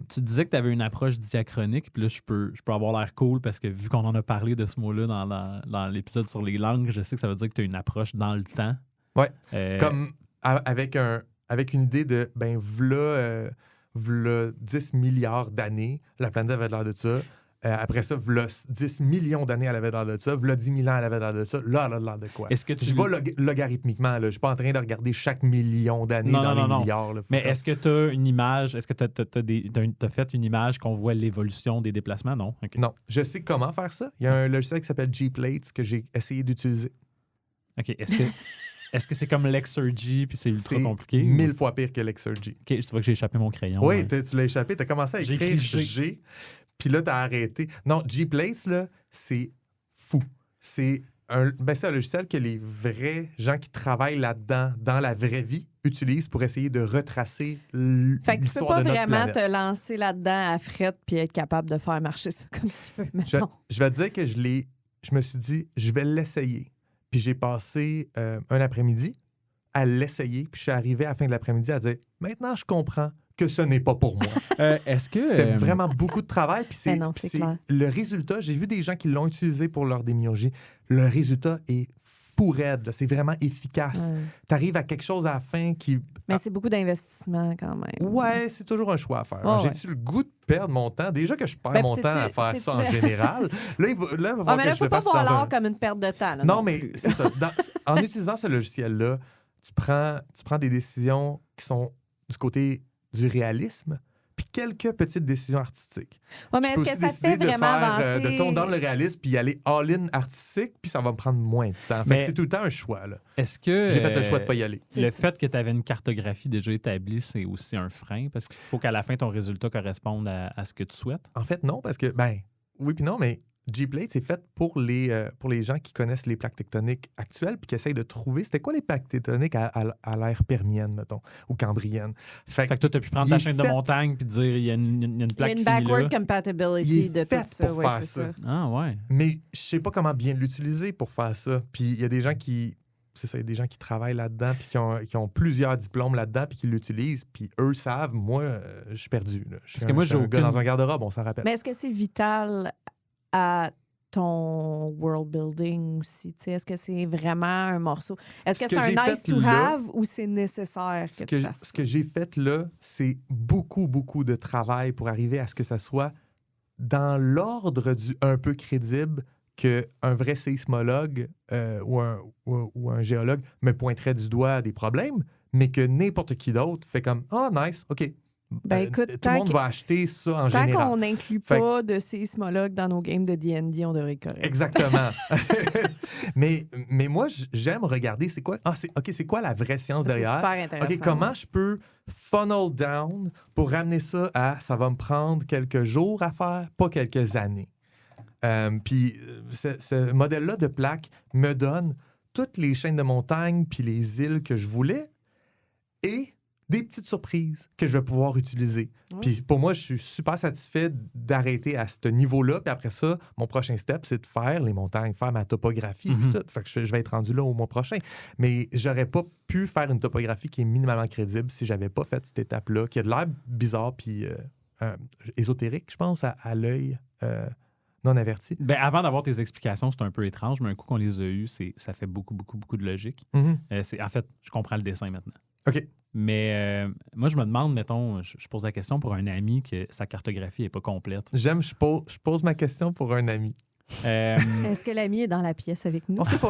Tu disais que tu avais une approche diachronique, puis là, je peux avoir l'air cool parce que vu qu'on en a parlé de ce mot-là dans l'épisode sur les langues, je sais que ça veut dire que tu as une approche dans le temps. Ouais. Euh, Comme avec une idée de, v'là 10 milliards d'années, la planète avait l'air de ça. Après ça, v'là 10 millions d'années, elle avait l'air de ça. V'là 10 000 ans, elle avait l'air de ça. Là, elle a l'air de quoi? Est-ce que tu... Je vais logarithmiquement, là. Je suis pas en train de regarder chaque million d'années Non, dans non, les non. milliards. Là. Mais est-ce que tu as une image? Est-ce que tu as fait une image qu'on voit l'évolution des déplacements? Non? OK. Non. Je sais comment faire ça. Il y a un logiciel qui s'appelle G-Plates que j'ai essayé d'utiliser. OK. Est-ce que c'est comme l'Exergy puis c'est ultra C'est compliqué? 1000 fois pire que l'Exergy. OK, tu vois que j'ai échappé mon crayon. Oui, ouais. tu l'as échappé. Tu as commencé à J'ai écrire écrit G. G, puis là, tu as arrêté. Non, G-Place, là, c'est fou. C'est un logiciel que les vrais gens qui travaillent là-dedans, dans la vraie vie, utilisent pour essayer de retracer Fait que tu peux l'histoire pas de notre vraiment planète. te lancer là-dedans à frette puis être capable de faire marcher ça comme tu veux, mettons. Je vais te dire que je me suis dit, je vais l'essayer. Puis j'ai passé un après-midi à l'essayer, puis je suis arrivé à la fin de l'après-midi à dire, maintenant, je comprends que ce n'est pas pour moi. Est-ce que... C'était vraiment beaucoup de travail. Puis Ben non, c'est clair. le résultat, j'ai vu des gens qui l'ont utilisé pour leur démiurgie. Le résultat est fou raide. Là. C'est vraiment efficace. Ouais. Tu arrives à quelque chose à la fin qui... Mais c'est beaucoup d'investissement quand même. Ouais, c'est toujours un choix à faire. Ouais, J'ai-tu le goût de perdre mon temps? Déjà que je perds Ben, mon puis temps à sais-tu- faire ça en sais-tu- général. Là, il va Ah, falloir mais que là, je faut le pas fasse voir dans l'art un... comme une perte de temps. Là, Non, mais plus. c'est ça. En utilisant ce logiciel-là, tu prends des décisions qui sont du côté du réalisme, puis quelques petites décisions artistiques. Ouais, mais Je peux est-ce que aussi ça te décider fait de vraiment faire, avancer? de tomber dans le réalisme puis aller all-in artistique, puis ça va me prendre moins de temps. Fait Mais- que c'est tout le temps un choix. Là. Est-ce que... J'ai fait le choix de pas y aller. C'est Le ça. fait que tu avais une cartographie déjà établie, c'est aussi un frein parce qu'il faut qu'à la fin, ton résultat corresponde à ce que tu souhaites. En fait, non, parce que, oui puis non, mais G-Plate, c'est fait pour les gens qui connaissent les plaques tectoniques actuelles puis qui essayent de trouver c'était quoi les plaques tectoniques à l'ère permienne, mettons, ou cambrienne. Fait que toi, tu as pu prendre il ta est chaîne de fait- montagne puis dire il y a une Il y a plaque une qui finit backward là. compatibility Il est de tout fait ça. pour Ouais, faire c'est ça. Ah ouais. Mais je sais pas comment bien l'utiliser pour faire ça. Puis il y a des gens qui... C'est ça, il y a des gens qui travaillent là-dedans puis qui ont plusieurs diplômes là-dedans puis qui l'utilisent. Puis eux savent, moi, je suis perdu. Là. Je suis Parce que moi, je suis j'ai un gars aucune- dans un garde-robe, on s'en rappelle. Mais est-ce que c'est vital à ton world building aussi? Tu sais, est-ce que c'est vraiment un morceau? Est-ce Ce que c'est que un j'ai nice fait to là, have ou c'est nécessaire que tu fasses Ce ça? que j'ai fait là, c'est beaucoup, beaucoup de travail pour arriver à ce que ça soit dans l'ordre du un peu crédible qu'un vrai séismologue ou un géologue me pointerait du doigt à des problèmes, mais que n'importe qui d'autre fait comme « Ah, nice, OK. Ben, écoute, tout le tant monde que- va acheter ça en Tant général. qu'on n'inclut Fait- pas de séismologues dans nos games de D&D, on devrait être correct. Exactement. mais moi, j'aime regarder c'est quoi. C'est quoi la vraie science Ça, c'est derrière? super intéressant. OK, comment je peux funnel down pour ramener ça à ça va me prendre quelques jours à faire, pas quelques années. Puis ce modèle-là de plaque me donne toutes les chaînes de montagne puis les îles que je voulais et des petites surprises que je vais pouvoir utiliser. Ouais. Puis pour moi, je suis super satisfait d'arrêter à ce niveau-là. Puis après ça, mon prochain step, c'est de faire les montagnes, faire ma topographie. Puis tout. Fait que je vais être rendu là au mois prochain. Mais j'aurais pas pu faire une topographie qui est minimalement crédible si j'avais pas fait cette étape-là, qui a de l'air bizarre puis ésotérique, je pense, à l'œil non averti. Ben, avant d'avoir tes explications, c'est un peu étrange, mais un coup qu'on les a eues, ça fait beaucoup de logique. En fait, je comprends le dessin maintenant. OK. Mais moi, je me demande, mettons, je pose la question pour un ami que sa cartographie n'est pas complète. Je pose ma question pour un ami. Est-ce que l'ami est dans la pièce avec nous? On sait pas.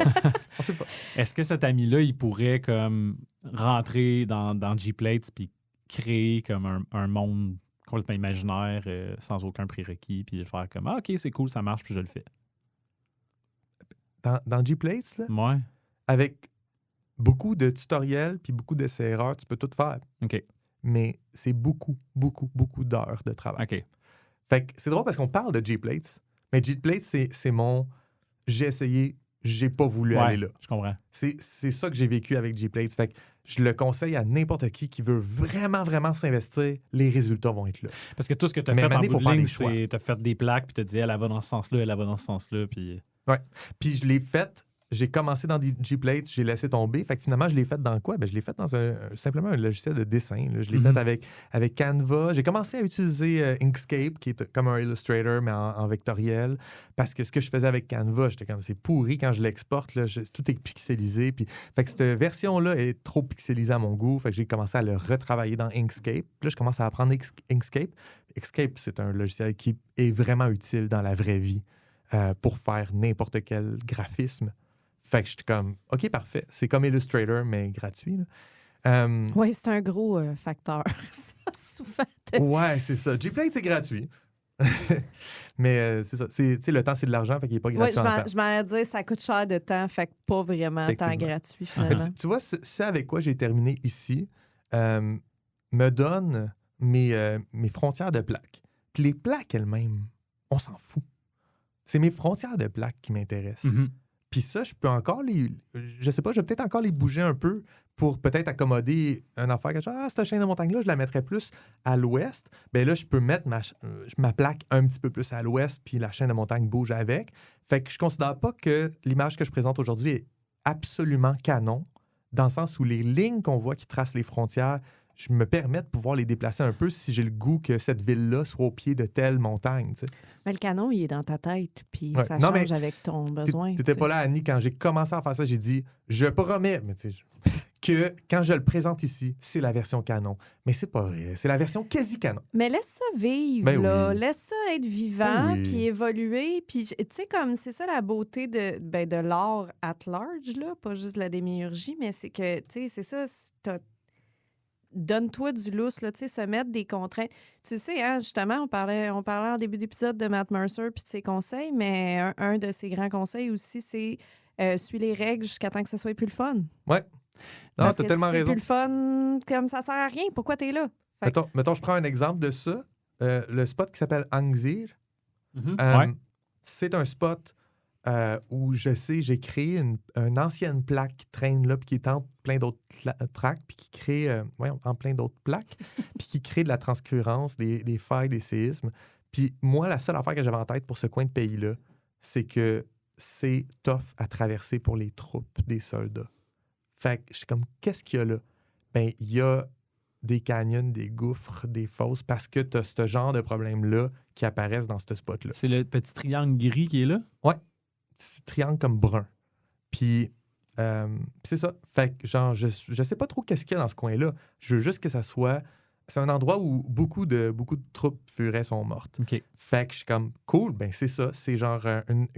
On sait pas. Est-ce que cet ami-là, il pourrait comme rentrer dans G-Plates puis créer comme un monde complètement imaginaire sans aucun prérequis puis faire comme « Ah, OK, c'est cool, ça marche, puis je le fais. » Dans G-Plates, là, Ouais. avec beaucoup de tutoriels puis beaucoup d'essais-erreurs, tu peux tout faire. OK. Mais c'est beaucoup d'heures de travail. OK. Fait que c'est drôle parce qu'on parle de G-Plates, mais G-Plates, c'est mon... J'ai essayé, j'ai pas voulu aller là. Je comprends. C'est ça que j'ai vécu avec G-Plates. Fait que je le conseille à n'importe qui veut vraiment s'investir. Les résultats vont être là. Parce que tout ce que tu as Mais fait en maintenant, bout faut de faire ligne, des choix. c'est tu as fait des plaques puis tu as dit « Elle va dans ce sens-là, elle va dans ce sens-là. » Puis... Puis je l'ai fait... J'ai commencé dans des G-Plates, j'ai laissé tomber. Fait que finalement, je l'ai fait dans quoi? Ben, je l'ai fait dans simplement un logiciel de dessin. Là. Je l'ai fait avec Canva. J'ai commencé à utiliser Inkscape, qui est comme un Illustrator, mais en vectoriel. Parce que ce que je faisais avec Canva, j'étais comme, c'est pourri quand je l'exporte. Là, tout est pixelisé. Puis, fait que cette version-là est trop pixelisée à mon goût. Fait que j'ai commencé à le retravailler dans Inkscape. Puis là, je commence à apprendre Inkscape. Inkscape, c'est un logiciel qui est vraiment utile dans la vraie vie pour faire n'importe quel graphisme. Fait que j'étais comme, OK, parfait. C'est comme Illustrator, mais gratuit. Oui, c'est un gros facteur. Ça, souvent. Ouais, c'est ça. Gplate, c'est gratuit. Mais c'est ça. Le temps, c'est de l'argent, fait qu'il n'est pas gratuit en temps. Je m'en allais dire, ça coûte cher de temps, fait que pas vraiment temps gratuit, finalement. Tu vois, ce avec quoi j'ai terminé ici me donne mes frontières de plaques. Puis les plaques elles-mêmes, on s'en fout. C'est mes frontières de plaques qui m'intéressent. Puis ça, je peux encore je sais pas, je vais peut-être encore les bouger un peu pour peut-être accommoder une affaire que cette chaîne de montagne-là, je la mettrais plus à l'ouest. Bien là, je peux mettre ma plaque un petit peu plus à l'ouest, puis la chaîne de montagne bouge avec. Fait que je considère pas que l'image que je présente aujourd'hui est absolument canon, dans le sens où les lignes qu'on voit qui tracent les frontières, je me permets de pouvoir les déplacer un peu si j'ai le goût que cette ville-là soit au pied de telle montagne. Tu sais. Mais le canon, il est dans ta tête, puis ça Non, change avec ton besoin. Tu n'étais pas là, Annie, quand j'ai commencé à faire ça, j'ai dit, je promets, mais tu sais, que quand je le présente ici, c'est la version canon. Mais c'est pas vrai, c'est la version quasi-canon. Mais laisse ça vivre, Ben là. oui. Laisse ça être vivant, Ben oui. puis évoluer. Puis, tu sais, comme c'est ça la beauté de l'art at large, là, pas juste de la démiurgie, mais c'est que, tu sais, c'est ça, donne-toi du lousse, là, tu sais, se mettre des contraintes. Tu sais, hein, justement, on parlait en début d'épisode de Matt Mercer puis de ses conseils, mais un de ses grands conseils aussi, c'est suis les règles jusqu'à temps que ce soit plus le fun. Ouais. Non, Parce t'as que tellement si c'est raison. plus le fun, comme ça sert à rien, pourquoi t'es là? Fait que- Mettons, je prends un exemple de ça. Le spot qui s'appelle Angzir, Ouais. c'est un spot où j'ai créé une ancienne plaque qui traîne là, puis qui est en plein d'autres tracks, puis qui crée en plein d'autres plaques, puis qui crée de la transcurrence, des failles, des séismes. Puis moi, la seule affaire que j'avais en tête pour ce coin de pays-là, c'est que c'est tough à traverser pour les troupes des soldats. Fait que je suis comme, qu'est-ce qu'il y a là? Ben, il y a des canyons, des gouffres, des fosses, parce que tu as ce genre de problèmes-là qui apparaissent dans ce spot-là. C'est le petit triangle gris qui est là? C'est triangle comme brun. Puis c'est ça. Fait que genre, je sais pas trop qu'est-ce qu'il y a dans ce coin-là. Je veux juste que ça soit... C'est un endroit où beaucoup de troupes furets sont mortes. OK. Fait que je suis comme, cool, ben c'est ça. C'est genre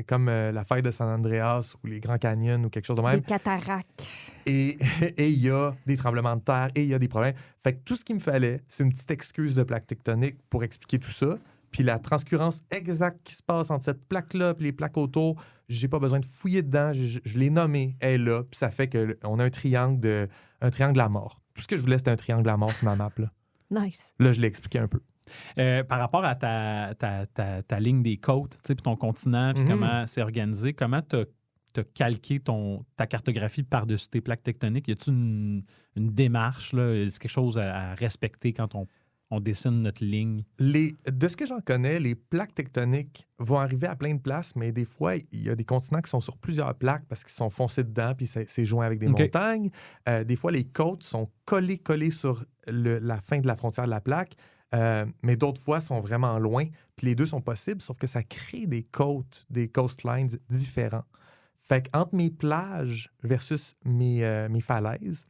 comme la fête de San Andreas ou les Grands Canyons ou quelque chose de même. Des cataractes. Et il y a des tremblements de terre et il y a des problèmes. Fait que tout ce qu'il me fallait, c'est une petite excuse de plaque tectonique pour expliquer tout ça. Puis la transcurrence exacte qui se passe entre cette plaque-là et les plaques autour, j'ai pas besoin de fouiller dedans. Je l'ai nommée, elle est là. Puis ça fait qu'on a un triangle à mort. Tout ce que je voulais, c'était un triangle à mort sur ma map. Nice. Là, je l'ai expliqué un peu. Par rapport à ta ligne des côtes, puis ton continent, puis comment c'est organisé, comment tu tu as calqué ta cartographie par-dessus tes plaques tectoniques? Y a-t-il une démarche, là? Y a-t-il quelque chose à respecter quand on dessine notre ligne? De ce que j'en connais, les plaques tectoniques vont arriver à plein de places, mais des fois, il y a des continents qui sont sur plusieurs plaques parce qu'ils sont foncés dedans, puis c'est joint avec des montagnes. Des fois, les côtes sont collées sur la fin de la frontière de la plaque, mais d'autres fois, sont vraiment loin. Puis les deux sont possibles, sauf que ça crée des côtes, des coastlines différents. Fait qu'entre mes plages versus mes falaises,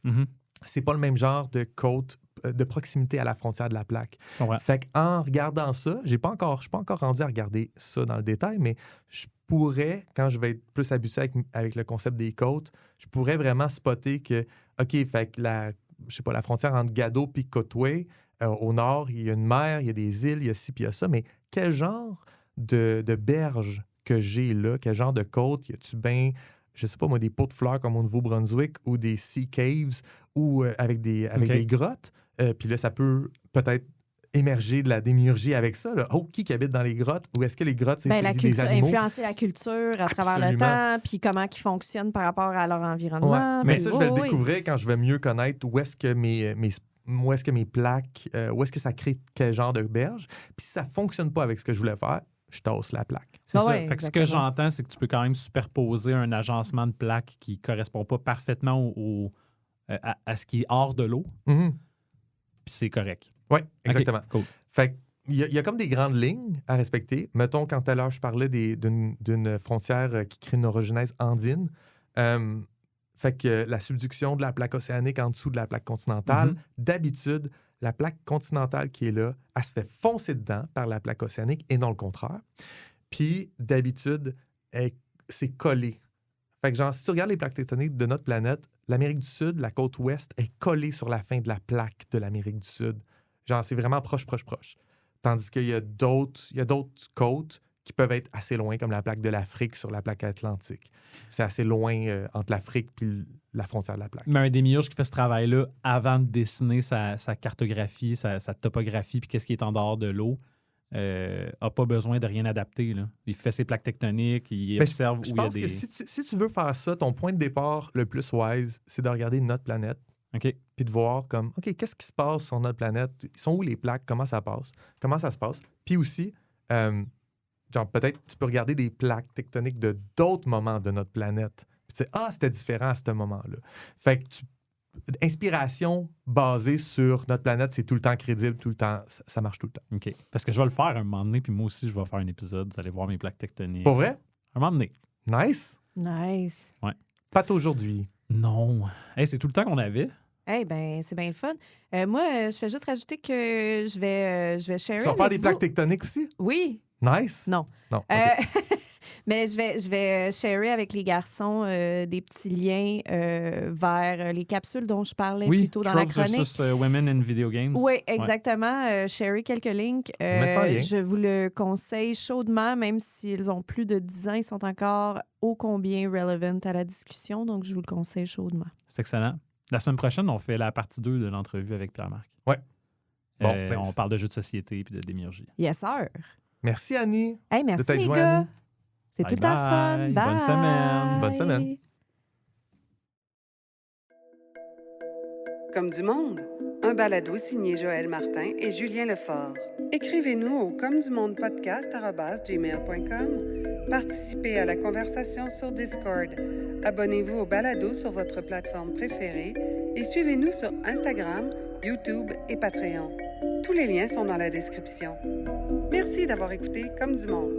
c'est pas le même genre de côte de proximité à la frontière de la plaque. Ouais. Fait qu'en regardant ça, je suis pas encore rendu à regarder ça dans le détail, mais je pourrais, quand je vais être plus habitué avec le concept des côtes, je pourrais vraiment spotter que, OK, fait que la frontière entre Gado et Cotway, au nord, il y a une mer, il y a des îles, il y a ci, puis il y a ça, mais quel genre de berge que j'ai là, quel genre de côte, y a-tu bien, je sais pas moi, des pots de fleurs comme au Nouveau-Brunswick ou des sea caves ou avec des grottes. Puis là, ça peut peut-être émerger de la démiurgie avec ça. Là. Oh, qui habite dans les grottes? Ou est-ce que les grottes, c'est des animaux? Influencer la culture à travers le temps, puis comment ils fonctionnent par rapport à leur environnement. Ouais. Mais ça, je vais le découvrir quand je vais mieux connaître où est-ce que mes plaques, où est-ce que ça crée quel genre de berge. Puis si ça ne fonctionne pas avec ce que je voulais faire, je tasse la plaque. C'est ça. Fait que ce que j'entends, c'est que tu peux quand même superposer un agencement de plaques qui ne correspond pas parfaitement à ce qui est hors de l'eau. Mm-hmm. Puis c'est correct. Oui, exactement. Okay, cool. Fait qu'il y a comme des grandes lignes à respecter. Mettons, quand tout à l'heure, je parlais d'une frontière qui crée une orogenèse andine. Fait que la subduction de la plaque océanique en dessous de la plaque continentale, d'habitude, la plaque continentale qui est là, elle se fait foncer dedans par la plaque océanique et non le contraire. Puis, d'habitude, c'est collé. Fait que genre, si tu regardes les plaques tectoniques de notre planète, l'Amérique du Sud, la côte ouest, est collée sur la fin de la plaque de l'Amérique du Sud. Genre, c'est vraiment proche. Tandis qu'il y a d'autres côtes qui peuvent être assez loin, comme la plaque de l'Afrique sur la plaque atlantique. C'est assez loin entre l'Afrique et la frontière de la plaque. Mais un démiurge qui fait ce travail-là avant de dessiner sa cartographie, sa topographie, puis qu'est-ce qui est en dehors de l'eau, n'a pas besoin de rien adapter. Là. Il fait ses plaques tectoniques, il observe où il y a des... Je pense que si tu veux faire ça, ton point de départ le plus wise, c'est de regarder notre planète. OK. Puis de voir comme, OK, qu'est-ce qui se passe sur notre planète? Ils sont où les plaques? Comment ça se passe? Puis aussi, genre peut-être tu peux regarder des plaques tectoniques de d'autres moments de notre planète. Puis tu sais, c'était différent à ce moment-là. Fait que inspiration basée sur notre planète, c'est tout le temps crédible, tout le temps, ça marche tout le temps. OK. Parce que je vais le faire un moment donné, puis moi aussi, je vais faire un épisode. Vous allez voir mes plaques tectoniques. Pour vrai? Un moment donné. Nice. Ouais. Pas aujourd'hui. Non. Hey, c'est tout le temps qu'on avait. Ben, c'est bien le fun. Moi, je fais juste rajouter que je vais sharer. Tu vas faire des plaques tectoniques aussi? Oui. Nice. Non. Okay. Mais je vais sharer avec les garçons des petits liens vers les capsules dont je parlais plus tôt dans la chronique. Versus Women in Video Games. Oui, exactement. Sharer quelques links. Je vous le conseille chaudement, même s'ils ont plus de 10 ans, ils sont encore ô combien relevant à la discussion. Donc, je vous le conseille chaudement. C'est excellent. La semaine prochaine, on fait la partie 2 de l'entrevue avec Pierre-Marc. Oui. Bon, on parle de jeux de société et de démiurgie. Yes, sir. Merci, Annie. Hey, merci, les gars. C'est tout le temps fun. Bye. Bonne semaine. Bonne semaine. Comme du monde, un balado signé Joël Martin et Julien Lefort. Écrivez-nous au comedumondepodcast@gmail.com. Participez à la conversation sur Discord. Abonnez-vous au balado sur votre plateforme préférée et suivez-nous sur Instagram, YouTube et Patreon. Tous les liens sont dans la description. Merci d'avoir écouté Comme du monde.